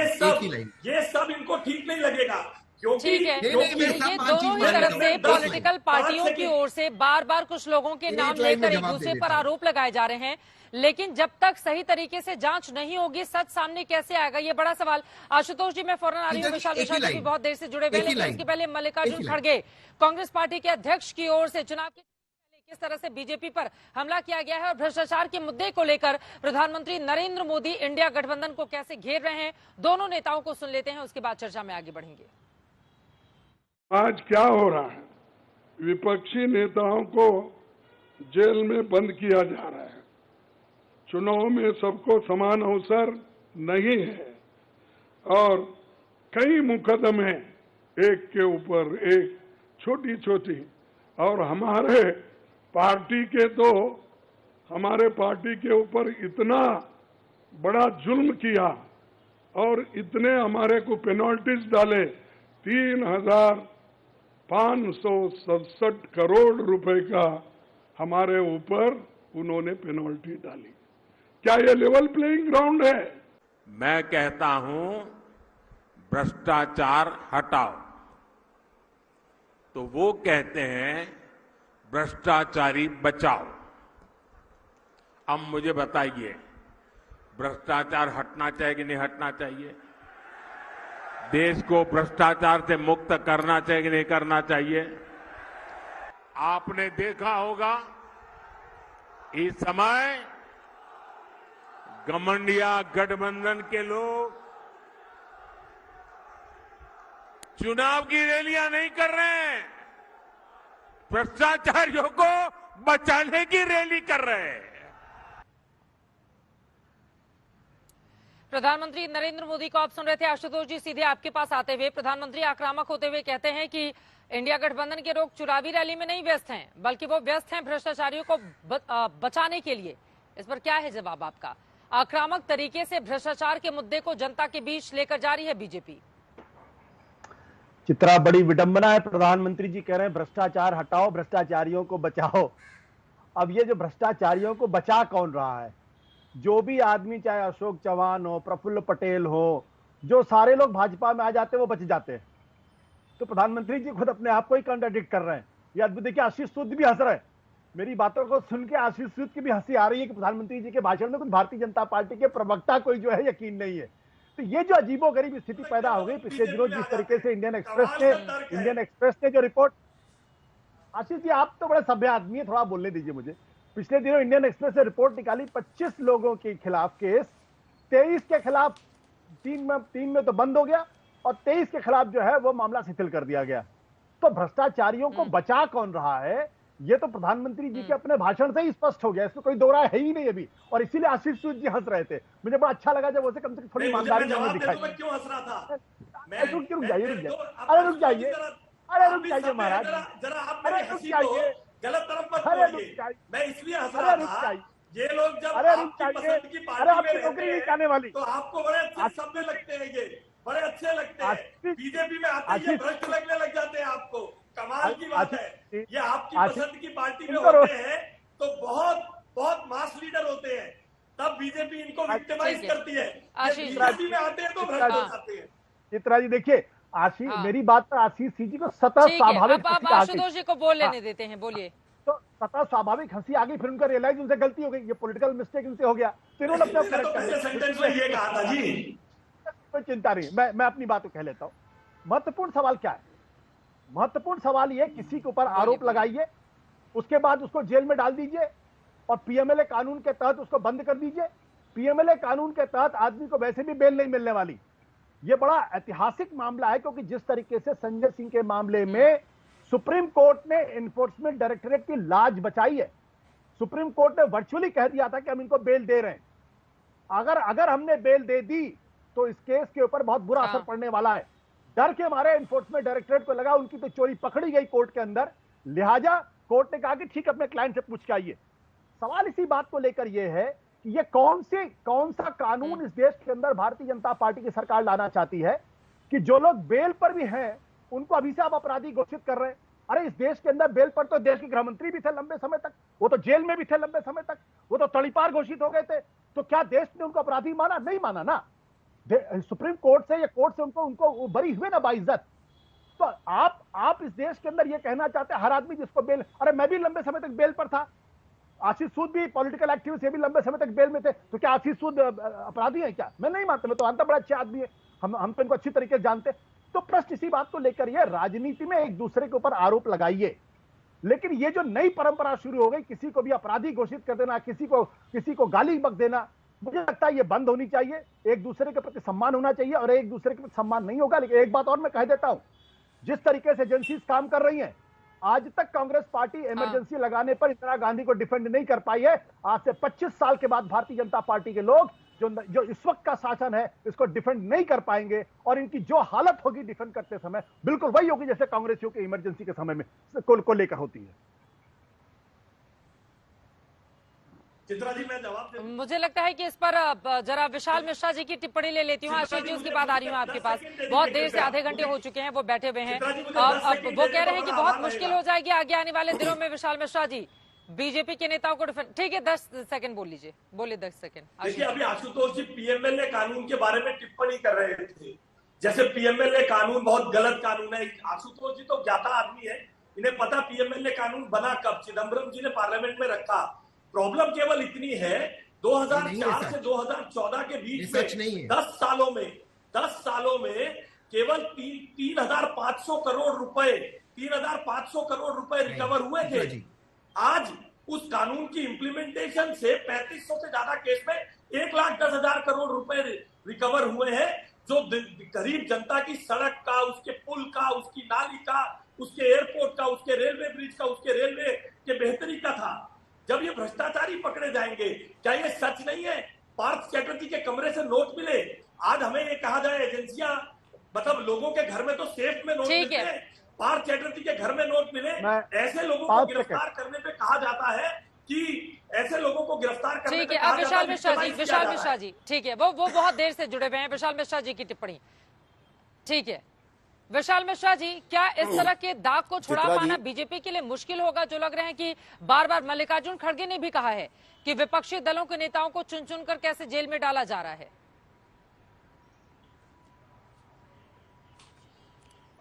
ये सब इनको ठीक नहीं लगेगा, क्योंकि ये दोनों ही तरफ से पॉलिटिकल पार्टियों की ओर से बार बार कुछ लोगों के नाम लेकर एक दूसरे पर आरोप लगाए जा रहे हैं, लेकिन जब तक सही तरीके से जांच नहीं होगी सच सामने कैसे आएगा, ये बड़ा सवाल। आशुतोष जी, मैं फौरन आ रही हूँ। विशाल जी भी बहुत देर से जुड़े हुए हैं, लेकिन इसके पहले मल्लिकार्जुन खड़गे, कांग्रेस पार्टी के अध्यक्ष की ओर से चुनाव के किस तरह से बीजेपी पर हमला किया गया है और भ्रष्टाचार के मुद्दे को लेकर प्रधानमंत्री नरेंद्र मोदी इंडिया गठबंधन को कैसे घेर रहे हैं, दोनों नेताओं को सुन लेते हैं, उसके बाद चर्चा में आगे बढ़ेंगे। आज क्या हो रहा है? विपक्षी नेताओं को जेल में बंद किया जा रहा है। चुनाव में सबको समान अवसर नहीं है और कई मुकदमे एक के ऊपर एक, छोटी छोटी, और हमारे पार्टी के ऊपर इतना बड़ा जुल्म किया और इतने हमारे को पेनल्टीज डाले। 3,567 करोड़ रुपए का हमारे ऊपर उन्होंने पेनल्टी डाली। क्या ये लेवल प्लेइंग ग्राउंड है? मैं कहता हूं भ्रष्टाचार हटाओ, तो वो कहते हैं भ्रष्टाचारी बचाओ। अब मुझे बताइए, भ्रष्टाचार हटना चाहिए कि नहीं हटना चाहिए, देश को भ्रष्टाचार से मुक्त करना चाहिए कि नहीं करना चाहिए। आपने देखा होगा इस समय घमंडिया गठबंधन के लोग चुनाव की रैलियां नहीं कर रहे हैं, भ्रष्टाचारियों को बचाने की रैली कर रहे हैं। प्रधानमंत्री नरेंद्र मोदी को आप सुन रहे थे। आशुतोष जी, सीधे आपके पास आते हुए प्रधानमंत्री आक्रामक होते हुए कहते हैं कि इंडिया गठबंधन के लोग चुनावी रैली में नहीं व्यस्त हैं, बल्कि वो व्यस्त हैं भ्रष्टाचारियों को बचाने के लिए। इस पर क्या है जवाब आपका? आक्रामक तरीके से भ्रष्टाचार के मुद्दे को जनता के बीच लेकर जा रही है बीजेपी। चित्रा, बड़ी विडंबना है। प्रधानमंत्री जी कह रहे हैं भ्रष्टाचार हटाओ, भ्रष्टाचारियों को बचाओ। अब ये जो भ्रष्टाचारियों को बचा कौन रहा है? जो भी आदमी, चाहे अशोक चौहान हो, प्रफुल्ल पटेल हो, जो सारे लोग भाजपा में आ जाते हैं वो बच जाते हैं। तो प्रधानमंत्री जी खुद अपने आप को ही कॉन्ट्राडिक्ट कर रहे हैं। ये अद्भुत। देखिए, आशीष सूद भी हंस रहे हैं। मेरी बातों को सुन के आशीष सूद की भी हंसी आ रही है कि प्रधानमंत्री जी के भाषण में कुछ भारतीय जनता पार्टी के प्रवक्ता कोई जो है यकीन नहीं है। तो ये जो अजीबोगरीब स्थिति पैदा हो गई पिछले दिनों, जिस तरीके से इंडियन एक्सप्रेस ने जो रिपोर्ट, आशीष जी आप तो बड़े सभ्य आदमी है, थोड़ा बोलने दीजिए मुझे। पिछले दिनों इंडियन एक्सप्रेस ने रिपोर्ट निकाली, 25 लोगों के खिलाफ केस, 23 के खिलाफ 3 में तो बंद हो गया और 23 के खिलाफ जो है वो मामला शिथिल कर दिया गया। तो भ्रष्टाचारियों को बचा कौन रहा है, ये तो प्रधानमंत्री जी के अपने भाषण से ही स्पष्ट हो गया। इसमें कोई दो राय है ही नहीं अभी। और इसीलिए आशीष सूद जी हंस रहे थे। मुझे बड़ा अच्छा लगा जब उसे कम से कम थोड़ी ईमानदारी दिखाई। क्यों हंस रहा था? रुक जाइए, अरे रुक जाइए, अरे रुक जाइए महाराज, जरा आप अरे रुक जाइए, गलत तरफ मत अरे बोलिए। रुक जाइए, मैं इसलिए हंस रहा था, ये लोग जब आपकी पसंद की अरे पार्टी आपकी में नौकरी नहीं रहते जाने वाली। हैं तो आपको बड़े अच्छे शब्द लगते हैं, ये बड़े अच्छे लगते हैं। बीजेपी में आते ही भ्रष्ट लगने लग जाते हैं आपको। कमाल की बात है। ये आपकी पसंद की पार्टी में होते हैं तो बहुत मास लीडर होते हैं, तब बीजेपी इनको विक्टिमाइज करती है। बीजेपी में आते हैं तो भ्रष्ट हो जाते हैं। चित्रा जी देखिए, आशीष मेरी बात पर आशीष जी को सतत स्वाभाविक आशुतोष जी को बोल लेने देते हैं, बोलिए। तो सतत स्वाभाविक हंसी आ गई, फिर उनका रियलाइज उनसे गलती हो गई, ये पॉलिटिकल मिस्टेक उनसे हो गया, फिर उन्होंने अपने सेंटेंस में ये कहा था जी। कोई चिंता नहीं, मैं अपनी बात को कह लेता हूं। महत्वपूर्ण सवाल क्या है? महत्वपूर्ण सवाल ये, किसी के ऊपर आरोप लगाइए, उसके बाद उसको जेल में डाल दीजिए और पीएमएलए कानून के तहत उसको बंद कर दीजिए। पीएमएलए कानून के तहत आदमी को वैसे भी बेल नहीं मिलने वाली। ये बड़ा ऐतिहासिक मामला है, क्योंकि जिस तरीके से संजय सिंह के मामले में सुप्रीम कोर्ट ने एनफोर्समेंट डायरेक्टरेट की लाज बचाई है। सुप्रीम कोर्ट ने वर्चुअली कह दिया था कि हम इनको बेल दे रहे हैं। अगर हमने बेल दे दी तो इस केस के ऊपर बहुत बुरा असर पड़ने वाला है। डर के मारे एनफोर्समेंट डायरेक्टरेट को लगा उनकी तो चोरी पकड़ी गई कोर्ट के अंदर, लिहाजा कोर्ट ने कहा कि ठीक, अपने क्लाइंट से पूछ के आइए। सवाल इसी बात को लेकर यह है कि ये कौन सा कानून इस देश के अंदर भारतीय जनता पार्टी की सरकार लाना चाहती है कि जो लोग बेल पर भी हैं उनको अभी से आप अपराधी घोषित कर रहे हैं। अरे इस देश के अंदर बेल पर तो देश के गृह मंत्री भी थे लंबे समय तक, वो तो जेल में भी थे लंबे समय तक, वो तो तड़ीपार घोषित हो गए थे। तो क्या देश ने उनको अपराधी माना? नहीं माना ना। सुप्रीम कोर्ट से या कोर्ट से उनको बरी हुए ना बाइज्जत। तो आप इस देश के अंदर ये कहना चाहते हैं हर आदमी जिसको बेल, अरे मैं भी लंबे समय तक बेल पर था, आशीष सूद भी पॉलिटिकल एक्टिविस्ट, ये भी लंबे समय तक बेल में थे, तो क्या आशीष सूद अपराधी है क्या? मैं नहीं मानता, मैं तो मानता बड़ा अच्छे आदमी है, हम तो इनको अच्छी तरीके से जानते। तो प्रश्न इसी बात को लेकर ये, राजनीति में एक दूसरे के ऊपर आरोप लगाइए, लेकिन ये जो नई परंपरा शुरू हो गई, किसी को भी अपराधी घोषित कर देना, किसी को गाली बक देना, मुझे लगता है ये बंद होनी चाहिए। एक दूसरे के प्रति सम्मान होना चाहिए, और एक दूसरे के प्रति सम्मान नहीं होगा। लेकिन एक बात और मैं कह देता हूं, जिस तरीके से एजेंसीज काम कर रही हैं, आज तक कांग्रेस पार्टी इमरजेंसी लगाने पर इंदिरा गांधी को डिफेंड नहीं कर पाई है। आज से 25 साल के बाद भारतीय जनता पार्टी के लोग जो इस वक्त का शासन है इसको डिफेंड नहीं कर पाएंगे, और इनकी जो हालत होगी डिफेंड करते समय बिल्कुल वही होगी जैसे कांग्रेसियों के इमरजेंसी के समय में को लेकर होती है। चित्रा जी, मैं जवाब दे। मुझे लगता है कि इस पर जरा विशाल मिश्रा जी की टिप्पणी ले लेती हूँ। आशीष जी, उसके बाद आ रही हूँ आपके पास। बहुत देर से, आधे घंटे हो चुके हैं वो बैठे हुए हैं। अब वो कह रहे हैं कि बहुत मुश्किल हो जाएगी आगे आने वाले दिनों में। विशाल मिश्रा जी, बीजेपी के नेताओं को डिफेंड, ठीक है 10 सेकंड बोल लीजिए, बोलिए 10 सेकंड। देखिए, अभी आशुतोष जी पीएमएलए कानून के बारे में टिप्पणी कर रहे थे, जैसे पीएमएलए कानून बहुत गलत कानून है। आशुतोष जी तो ज्ञाता आदमी है, इन्हें पता पीएमएलए कानून बना कब, चिदम्बरम जी ने पार्लियामेंट में रखा। प्रॉब्लम केवल इतनी है, 2004 से 2014 के बीच में 10 सालों में केवल 3,500 करोड़ रुपए रिकवर हुए थे। आज उस कानून की इंप्लीमेंटेशन से 3500 से ज्यादा केस में 1,10,000 करोड़ रुपए रिकवर हुए हैं, जो गरीब जनता की सड़क का, उसके पुल का, उसकी नाली का, उसके एयरपोर्ट का, उसके रेलवे ब्रिज का, उसके रेलवे के बेहतरी का था। जब ये भ्रष्टाचारी पकड़े जाएंगे, क्या ये सच नहीं है? पार्थ चैटर्जी के कमरे से नोट मिले, आज हमें ये कहा जाए एजेंसियां, मतलब लोगों के घर में तो सेफ में नोट मिलते हैं, पार्थ चैटर्जी के घर में नोट मिले, ऐसे लोगों को गिरफ्तार करने पे कहा जाता है कि ऐसे लोगों को गिरफ्तार करने ठीक पे है। कहा अब जाता है विशाल मिश्रा जी ठीक है, वो बहुत देर से जुड़े हुए हैं। विशाल मिश्रा जी की टिप्पणी। ठीक है विशाल मिश्रा जी, क्या इस तरह के दाग को छुड़ा पाना बीजेपी के लिए मुश्किल होगा? जो लग रहे हैं कि बार बार मल्लिकार्जुन खड़गे ने भी कहा है कि विपक्षी दलों के नेताओं को चुन चुनकर कैसे जेल में डाला जा रहा है।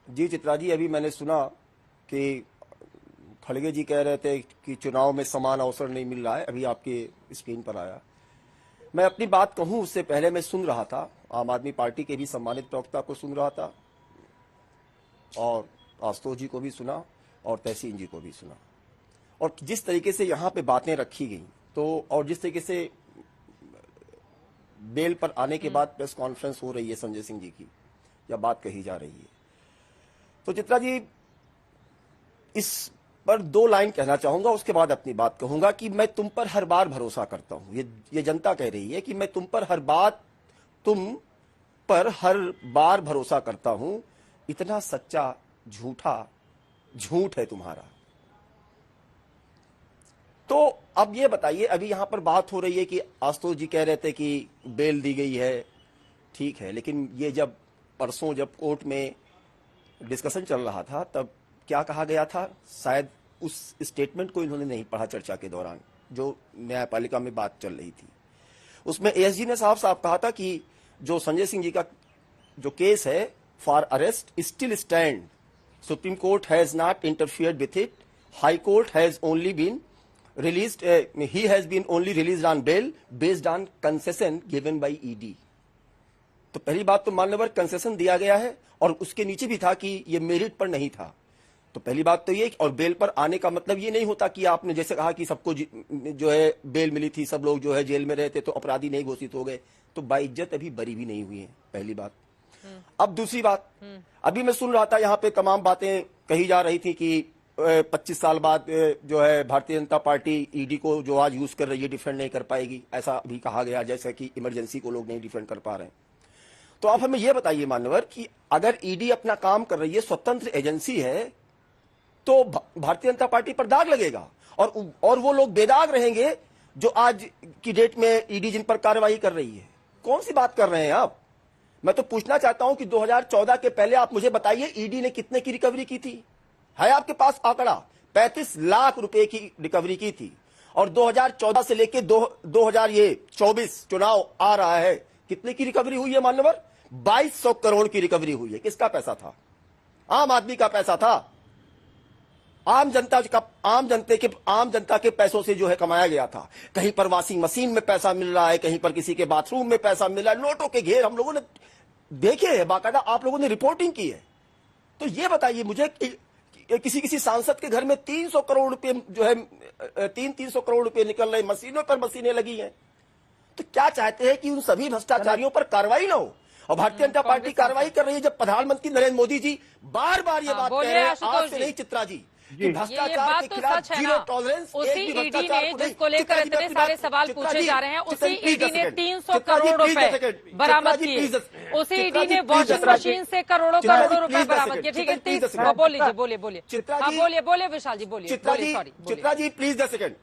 जी चित्रा जी, अभी मैंने सुना कि खड़गे जी कह रहे थे कि चुनाव में समान अवसर नहीं मिल रहा है, अभी आपके स्क्रीन पर आया। मैं अपनी बात कहूं उससे पहले मैं सुन रहा था, आम आदमी पार्टी के भी सम्मानित प्रवक्ता को सुन रहा था और आशुतोष जी को भी सुना और तहसीन जी को भी सुना, और जिस तरीके से यहाँ पे बातें रखी गई तो, और जिस तरीके से बेल पर आने के बाद प्रेस कॉन्फ्रेंस हो रही है संजय सिंह जी की, या बात कही जा रही है, तो चित्रा जी इस पर 2 लाइन कहना चाहूंगा, उसके बाद अपनी बात कहूंगा कि मैं तुम पर हर बार भरोसा करता हूं। ये जनता कह रही है कि मैं तुम पर हर बार भरोसा करता हूं। इतना सच्चा झूठ है तुम्हारा। तो अब ये बताइए, अभी यहां पर बात हो रही है कि आशुतोष जी कह रहे थे कि बेल दी गई है, ठीक है, लेकिन ये जब परसों जब कोर्ट में डिस्कशन चल रहा था तब क्या कहा गया था, शायद उस स्टेटमेंट को इन्होंने नहीं पढ़ा चर्चा के दौरान, जो न्यायपालिका में बात चल रही थी। उसमें एएसजी ने साफ कहा था कि जो संजय सिंह जी का जो केस है for arrest still stand, supreme court has not interfered with it, high court has only been released, he has been only released on bail based on concession given by ED. तो पहली बात तो मान्यवर कंसेशन दिया गया है, और उसके नीचे भी था कि ये मेरिट पर नहीं था। तो पहली बात तो ये, और बेल पर आने का मतलब ये नहीं होता कि आपने जैसे कहा कि सबको जो है बेल मिली थी, सब लोग जो है जेल में रहते तो अपराधी नहीं घोषित हो गए, तो बाइज्जत अभी बरी भी नहीं हुई है, पहली बात। अब दूसरी बात, अभी मैं सुन रहा था यहाँ पे तमाम बातें कही जा रही थी कि 25 साल बाद जो है भारतीय जनता पार्टी ईडी को जो आज यूज कर रही है डिफेंड नहीं कर पाएगी, ऐसा भी कहा गया, जैसे कि इमरजेंसी को लोग नहीं डिफेंड कर पा रहे हैं। तो आप हमें यह बताइए मान्यवर कि अगर ईडी अपना काम कर रही है, स्वतंत्र एजेंसी है, तो भारतीय जनता पार्टी पर दाग लगेगा, और वो लोग बेदाग रहेंगे जो आज की डेट में ईडी जिन पर कार्रवाई कर रही है। कौन सी बात कर रहे हैं आप? मैं तो पूछना चाहता हूं कि 2014 के पहले आप मुझे बताइए ईडी ने कितने की रिकवरी की थी? है आपके पास आंकड़ा? 35 लाख रुपए की रिकवरी की थी, और 2014 से लेके 2024 चुनाव आ रहा है, कितने की रिकवरी हुई है मान्यवर? 2200 करोड़ की रिकवरी हुई है। किसका पैसा था? आम आदमी का पैसा था। आम जनता के पैसों से जो है कमाया गया था। कहीं पर वॉशिंग मशीन में पैसा मिल रहा है, कहीं पर किसी के बाथरूम में पैसा मिल रहा है, नोटों के घेर हम लोगों ने देखे हैं, बाकायदा आप लोगों ने रिपोर्टिंग की है। तो ये बताइए मुझे किसी सांसद के घर में 300 करोड़ रुपए जो है 300 करोड़ रुपए निकल रहे, मशीनों पर मशीनें लगी हैं। तो क्या चाहते हैं कि उन सभी भ्रष्टाचारियों पर कार्रवाई ना हो? और भारतीय जनता पार्टी कार्रवाई कर रही है, जब प्रधानमंत्री नरेंद्र मोदी जी बार बार ये बात कह रहे हैं, आज से नहीं चित्रा जी, भ्रष्टाचार के खिलाफ जीरो टॉलरेंस। उसी ईडी ने जिसको लेकर इतने सारे सवाल पूछे जा रहे हैं, उसी ईडी ने 300 करोड़ रुपए बरामद किए, उसी ईडी ने वॉशिंग मशीन से करोड़ों रुपए बरामद किए। ठीक है, बोलिए विशाल जी, बोलिए। Chitra ji please the second.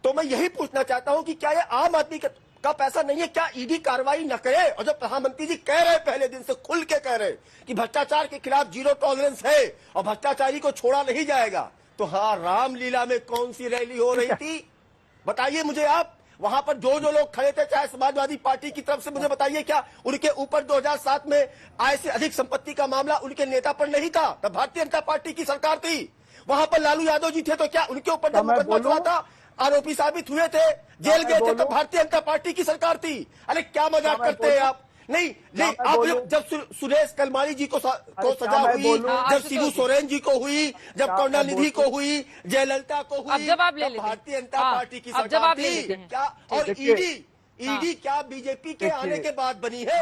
तो मैं यही पूछना चाहता हूं कि क्या ये आम आदमी का पैसा नहीं है? क्या ईडी कार्रवाई न करे? और जब प्रधानमंत्री जी कह रहे पहले दिन से खुल के कह रहे कि भ्रष्टाचार के खिलाफ जीरो टॉलरेंस है और भ्रष्टाचारी को छोड़ा नहीं जाएगा, तो हाँ, रामलीला में कौन सी रैली हो रही थी बताइए मुझे आप? वहां पर जो लोग खड़े थे, चाहे समाजवादी पार्टी की तरफ से, मुझे बताइए क्या उनके ऊपर 2007 में आय से अधिक संपत्ति का मामला उनके नेता पर नहीं था? तब भारतीय जनता पार्टी की सरकार थी, वहां पर लालू यादव जी थे, तो क्या उनके ऊपर जब मुकदमा चला था आरोपी साबित हुए थे, जेल गए थे, तो भारतीय जनता पार्टी की सरकार थी। अरे क्या मजाक करते हैं आप? नहीं नहीं, आप लोग जब सुरेश कलमाड़ी जी को सजा हुई, जब शिबू सोरेन जी को हुई, जब करुणानिधि को हुई, जयललिता को हुई, भारतीय जनता पार्टी की सरकार थी क्या? और ईडी क्या बीजेपी के आने के बाद बनी है?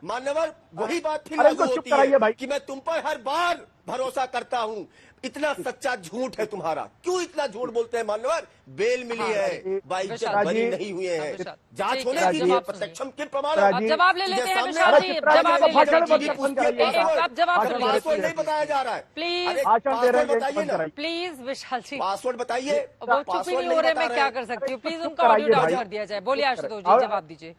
मान्यवर वही बात फिर लागू होती है कि मैं तुम पर हर बार भरोसा करता हूं। इतना सच्चा झूठ है तुम्हारा, क्यों इतना झूठ बोलते हैं मान्यवर? बेल मिली है, बाइज्जत बरी नहीं हुए हैं, जांच होने दीजिए, प्रत्यक्षम के प्रमाण। जवाब ले लेते हैं विशाल जी, जवाब ले लेते हैं, आप जवाब पासवर्ड नहीं बताया जा रहा है, प्लीज पासवर्ड बताइए ना, प्लीज विशाल जी, पासवर्ड बताइए। वो चुप ही नहीं हो रहे, मैं क्या कर सकती हूँ? प्लीज उनका ऑडियो डाउन कर दिया जाए। बोलिए आशुतोष जी, जवाब दीजिए।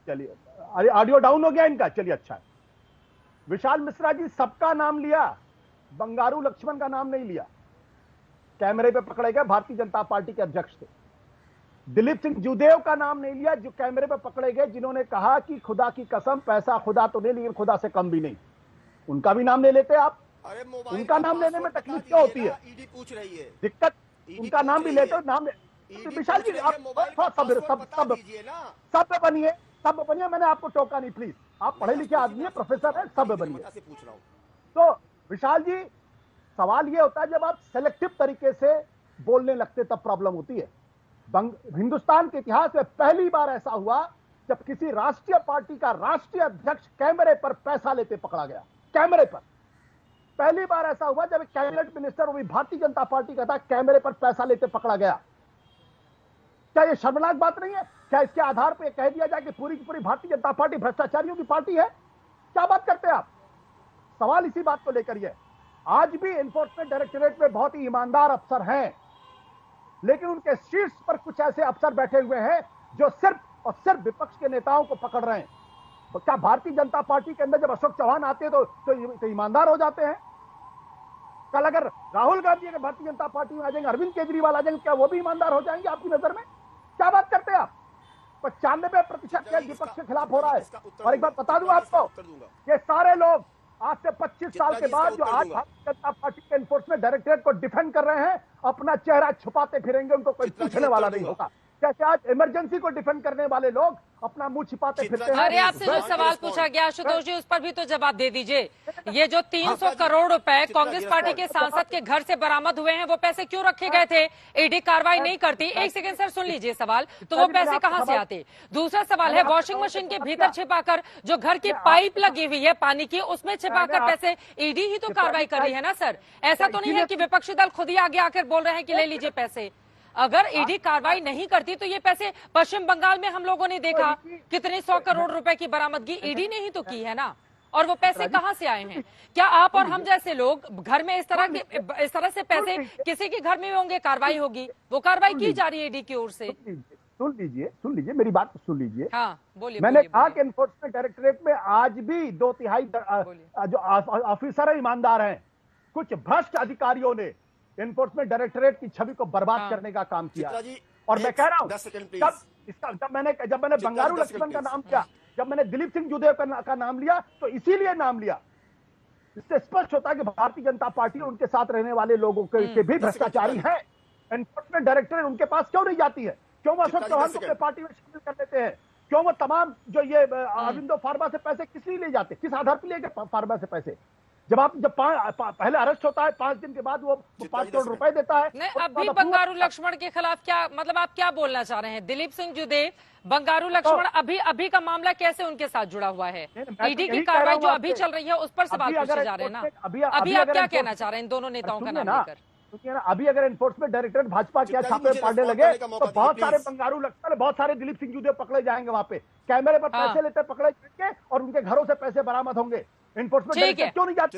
चलिए, अरे ऑडियो डाउन हो गया इनका, चलिए अच्छा है। विशाल मिश्रा जी सबका नाम लिया, बंगारू लक्ष्मण का नाम नहीं लिया। कैमरे पे पकड़े गए, भारतीय जनता पार्टी के अध्यक्ष थे। दिलीप सिंह जूदेव का नाम नहीं लिया, जो कैमरे पे पकड़े गए, जिन्होंने कहा कि खुदा की कसम पैसा खुदा तो नहीं, लेकिन खुदा से कम भी नहीं। उनका भी नाम ले लेते आप। उनका नाम लेने में तकलीफ क्या होती है? ईडी पूछ रही है, दिक्कत उनका नाम भी लेते हो, नाम विशाल जी आप सब बनिए, सब बनिए। मैंने आपको टोका नहीं, प्लीज। आप पढ़े लिखे आदमी है, प्रोफेसर है, सब बनिए। तो विशाल जी सवाल ये होता है, जब आप सेलेक्टिव तरीके से बोलने लगते तब प्रॉब्लम होती है। हिंदुस्तान के इतिहास में पहली बार ऐसा हुआ जब किसी राष्ट्रीय पार्टी का राष्ट्रीय अध्यक्ष कैमरे पर पैसा लेते पकड़ा गया। कैमरे पर पहली बार ऐसा हुआ जब एक कैबिनेट मिनिस्टर, वो भी भारतीय जनता पार्टी का था, कैमरे पर पैसा लेते पकड़ा गया। क्या ये शर्मनाक बात नहीं है? क्या इसके आधार पर कह दिया जाए कि पूरी की पूरी भारतीय जनता पार्टी भ्रष्टाचारियों की पार्टी है? क्या बात करते हैं आप? सवाल इसी बात को लेकर है। आज भी एनफोर्समेंट डायरेक्टरेट में बहुत ही ईमानदार अफसर हैं, लेकिन उनके शीर्ष पर कुछ ऐसे अफसर बैठे हुए हैं जो सिर्फ और सिर्फ विपक्ष के नेताओं को पकड़ रहे हैं। तो क्या भारतीय जनता पार्टी के अंदर जब अशोक चौहान आते हैं तो ईमानदार हो जाते हैं? कल अगर राहुल गांधी अगर भारतीय जनता पार्टी में आ जाएंगे, अरविंद केजरीवाल आ जाएंगे, क्या वो भी ईमानदार हो जाएंगे आपकी नजर में? क्या बात करते हैं आप? 95% विपक्ष के खिलाफ हो रहा है। और एक बात बता दूं आपको, ये सारे लोग आज से 25 साल के बाद जो आज भारतीय जनता पार्टी के एनफोर्समेंट डायरेक्टरेट को डिफेंड कर रहे हैं, अपना चेहरा छुपाते फिरेंगे, उनको कोई पूछने वाला नहीं होगा। जैसे आज इमरजेंसी को डिफेंड करने वाले लोग अपना मुंह छिपाते फिरते हैं। अरे आपसे जो सवाल पूछा गया आशुतोष जी, उस पर भी तो जवाब दे दीजिए। ये जो 300 करोड़ रुपए कांग्रेस पार्टी के सांसद के घर से बरामद हुए हैं, वो पैसे क्यों रखे गए थे? ईडी कार्रवाई नहीं करती। एक सेकंड सर, सुन लीजिए सवाल, तो वो पैसे कहां से आते? दूसरा सवाल है, वॉशिंग मशीन के भीतर छिपाकर जो घर की पाइप लगी हुई है पानी की, उसमें छिपाकर पैसे, ईडी ही तो कार्रवाई कर रही है ना सर। ऐसा तो नहीं है कि विपक्षी दल खुद ही आगे आकर बोल रहे हैं कि ले लीजिए पैसे। अगर ईडी कार्रवाई नहीं करती तो ये पैसे, पश्चिम बंगाल में हम लोगों ने देखा कितने 100 करोड़ रुपए की बरामदगी ईडी ने ही तो की है ना। और वो पैसे कहां से आए हैं? क्या आप और हम जैसे लोग घर में इस तरह से पैसे किसी के घर में होंगे, कार्रवाई होगी? वो कार्रवाई की जा रही है ईडी की ओर से। सुन लीजिए मेरी बात तो सुन लीजिए। हाँ बोलिए। मैंने कहा कि एनफोर्समेंट डायरेक्टरेट में आज भी 2/3 जो ऑफिसर ईमानदार हैं। कुछ भ्रष्ट अधिकारियों ने एनफोर्समेंट डायरेक्टरेट की छवि को बर्बाद करने का काम किया। और मैं कह रहा हूं, जब मैंने बंगारू लक्ष्मण का नाम लिया, जब मैंने दिलीप सिंह जूदेव का नाम लिया, तो इसीलिए नाम लिया। इससे स्पष्ट होता है कि भारतीय जनता पार्टी उनके साथ रहने वाले लोगों के भी भ्रष्टाचारी हैं। एनफोर्समेंट डायरेक्टरेट उनके पास क्यों नहीं जाती है? क्यों वो अशोक चौहान को अपने पार्टी में शामिल कर लेते हैं? क्यों वो तमाम जो ये अरविंदो फार्मा से पैसे किस लिए ले जाते? किस आधार पर ले गए फार्मा से पैसे? जब पहले अरेस्ट होता है, 5 दिन के बाद वो 5 करोड़ रुपए देता है। नहीं, अभी बंगारू लक्ष्मण के खिलाफ क्या मतलब, आप क्या बोलना चाह रहे हैं? दिलीप सिंह जूदेव, बंगारू लक्ष्मण, अभी का मामला कैसे उनके साथ जुड़ा हुआ है? ईडी की कार्रवाई जो अभी चल रही है उस पर सवाल पूछे जा रहे हैं ना। अभी आप क्या कहना चाह रहे हैं इन दोनों नेताओं का नाम लेकर? अभी अगर एनफोर्समेंट डायरेक्टरेट भाजपा के छापे पड़ने लगे तो बहुत सारे बंगारू लक्ष्मण, बहुत सारे दिलीप सिंह जूदेव पकड़े जाएंगे। वहां पे कैमरे पर पैसे लेते पकड़े जाएंगे और उनके घरों से पैसे बरामद होंगे। एनफोर्समेंट डायरेक्टरेट क्यों नहीं जाती?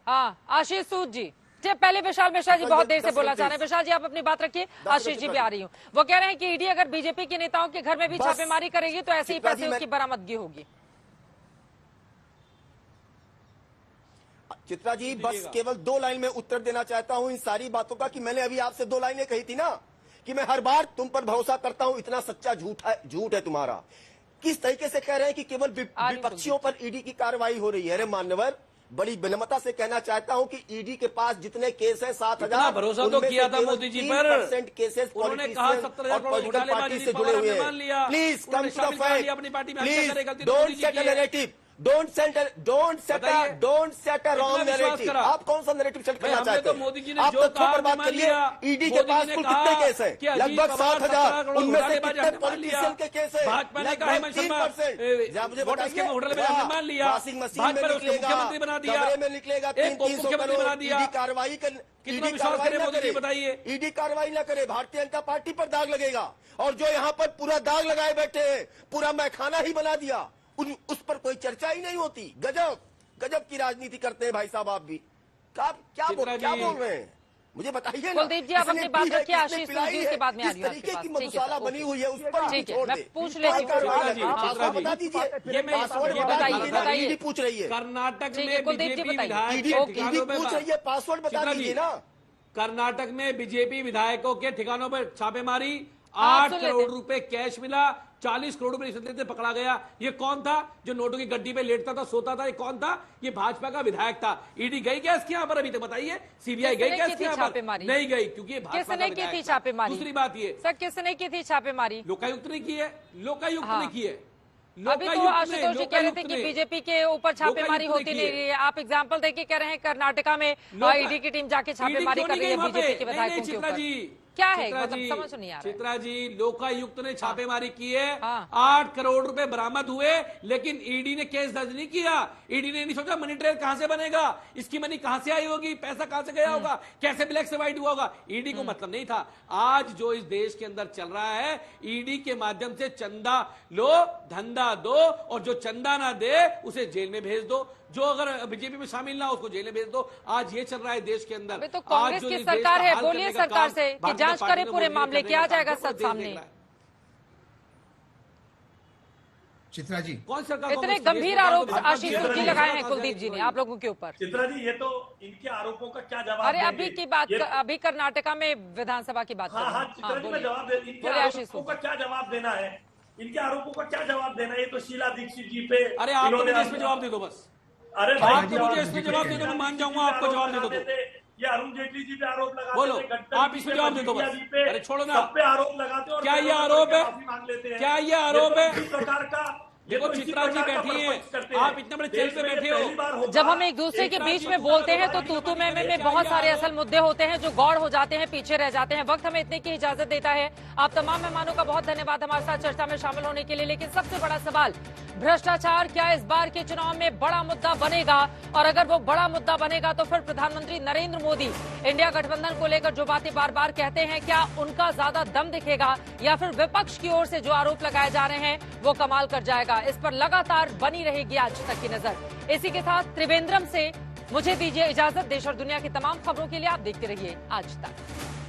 हाँ, आशीष सूद जी, पहले विशाल मिश्रा जी बहुत देर से बोलना चाह रहे हैं। विशाल जी आप अपनी बात रखिए, आशीष जी भी आ रही हूँ। वो कह रहे हैं कि ईडी अगर बीजेपी के नेताओं के घर में भी छापेमारी करेगी तो ऐसे ही पैसे की बरामदगी होगी। चित्रा जी बस केवल 2 लाइन में उत्तर देना चाहता हूं इन सारी बातों का, कि मैंने अभी आपसे 2 लाइनें कही थी ना, कि मैं हर बार तुम पर भरोसा करता हूं, इतना सच्चा झूठ है तुम्हारा। किस तरीके से कह रहे हैं कि केवल विपक्षियों पर ईडी की कार्रवाई हो रही है? अरे मान्यवर, बड़ी विनम्रता से कहना चाहता हूं कि ईडी के पास जितने केस हैं 7,000 भरोसा तो किया था मोदी जी पर। 3% केसेस उन्होंने कहा 70,000 करोड़ घोटाले पार्टी से जुड़े हुए हैं। Please come to the fact, अपनी पार्टी में please don't set a narrative, don't set a wrong narrative. आप कौन सा नैरेटिव सेट करना चाहते हैं? मोदी जी ने आप जो तथ्यों पर बात करिए। ईडी के पास कुल कितने केस हैं? लगभग 7,000। उनमें से कितने पॉलिटिशियन के केस हैं? भाजपा ने कहा हेमंत शर्मा मुझे बताइए, होटल में जाकर मान लिया, वॉशिंग मशीन में निकलेगा, मुख्यमंत्री बना दिया, कमरे में निकलेगा, 300 बना दिया। ईडी कार्रवाई कर, कितना विश्वास करें मोदी जी, बताइए। ईडी कार्रवाई न करे, भारतीय जनता पार्टी पर दाग लगेगा। और जो यहाँ पर पूरा दाग लगाए बैठे हैं, पूरा मैखाना ही बना दिया, उस पर कोई चर्चा ही नहीं होती। गजब की राजनीति करते हैं भाई साहब। आप भी क्या बोल रहे हैं? मुझे बताइए। कुलदीप जी, आप अपनी बात रखिए। आशीष जी के बाद में आ रही है आपके पास। तरीके की मधुशाला बनी हुई है, उस पर ठीक है, छोड़ मैं दे। पूछ लेती हूँ। बता दीजिए, पासवर्ड बताइए। ईडी पूछ रही है। कर्नाटक ठीक है, में कुलदीप जी बीजेपी बताइए। ईडी पूछ रही है, पासवर्ड बता दीजिए ना। कर्नाटक में बीजेपी विधायकों के ठिकानों पर छापेमारी, आप 8 सुन करोड़ लेते। रुपए कैश मिला, 40 करोड़ रुपए रिश्वत लेते पकड़ा गया। ये कौन था जो नोटों की गड्डी पे लेटता था, सोता था? ये कौन था? ये भाजपा का विधायक था। ईडी गई क्या इसके यहाँ पर? अभी तक बताइए। सीबीआई गई क्या इसके यहाँ पर? नहीं गई, क्योंकि ये भाजपा का किसने की थी विधायक था। छापेमारी? दूसरी बात ये सर, किसने की थी छापेमारी? लोकायुक्त ने की है, लोकायुक्त ने की है। अभी तो आशुतोष जी कह रहे थे कि बीजेपी के ऊपर छापेमारी होती नहीं रही है। आप एग्जाम्पल देके कह रहे हैं कर्नाटका में ईडी की टीम जाके छापेमारी कर रही है बीजेपी के विधायकों के ऊपर। क्या है मतलब समझ नहीं आ रहा है। चित्रा जी, लोकायुक्त ने छापेमारी की है, 8 करोड़ रुपए बरामद हुए, लेकिन ईडी ने केस दर्ज नहीं किया। ईडी ने नहीं सोचा मनी ट्रेल कहां से बनेगा, इसकी मनी कहां से आई होगी, पैसा कहां से गया होगा, कैसे ब्लैक से व्हाइट हुआ होगा। ईडी को मतलब नहीं था। आज जो इस देश के अंदर चल रहा है, ईडी के माध्यम से चंदा लो, धंधा दो, और जो चंदा ना दे उसे जेल में भेज दो, जो अगर बीजेपी में शामिल ना हो उसको जेल में भेज दो। आज ये चल रहा है देश के अंदर। तो कांग्रेस की सरकार है, बोलिए सरकार से कि जांच करे पूरे मामले, क्या जाएगा सच सामने। चित्रा जी, कौन सरकार? इतने गंभीर आरोप आशीष जी लगाए हैं कुलदीप जी ने आप लोगों के ऊपर। चित्रा जी, ये तो इनके आरोपों का क्या जवाब? अरे अभी की बात, अभी कर्नाटका में विधानसभा की बात। हाँ, चित्रा जी, मैं जवाब दे। इनके आरोपों का क्या जवाब देना है? इनके आरोपों का क्या जवाब देना है? ये तो शीला दीक्षित जी पे। अरे आप मुझे इसमें जवाब दे दो बस। अरे आप तो मुझे इसमें जवाब दे दो, मैं मान जाऊंगा। आपको जवाब दे दो। ये अरुण जेटली जी पे आरोप लगाते, बोलो, आप इसमें जवाब दे दो बस। अरे छोड़ो ना, सब पे आरोप लगाते हैं। क्या ये आरोप है? क्या ये आरोप है? इस प्रकार का देखो चित्रा जी बैठी हैं, आप इतने बड़े जेल पे बैठे हो। जब हम एक दूसरे के बीच में बोलते हैं तो तू में बहुत सारे असल मुद्दे होते हैं जो गौड़ हो जाते हैं, पीछे रह जाते हैं। वक्त हमें इतने की इजाजत देता है। आप तमाम मेहमानों का बहुत धन्यवाद हमारे साथ चर्चा में शामिल होने के लिए। लेकिन सबसे बड़ा सवाल, भ्रष्टाचार क्या इस बार के चुनाव में बड़ा मुद्दा बनेगा? और अगर वो बड़ा मुद्दा बनेगा तो फिर प्रधानमंत्री नरेंद्र मोदी इंडिया गठबंधन को लेकर जो बातें बार बार कहते हैं, क्या उनका ज्यादा दम दिखेगा, या फिर विपक्ष की ओर से जो आरोप लगाए जा रहे हैं वो कमाल कर जाएगा? इस पर लगातार बनी रहेगी आज तक की नजर। इसी के साथ त्रिवेंद्रम से मुझे दीजिए इजाजत। देश और दुनिया की तमाम खबरों के लिए आप देखते रहिए आज तक।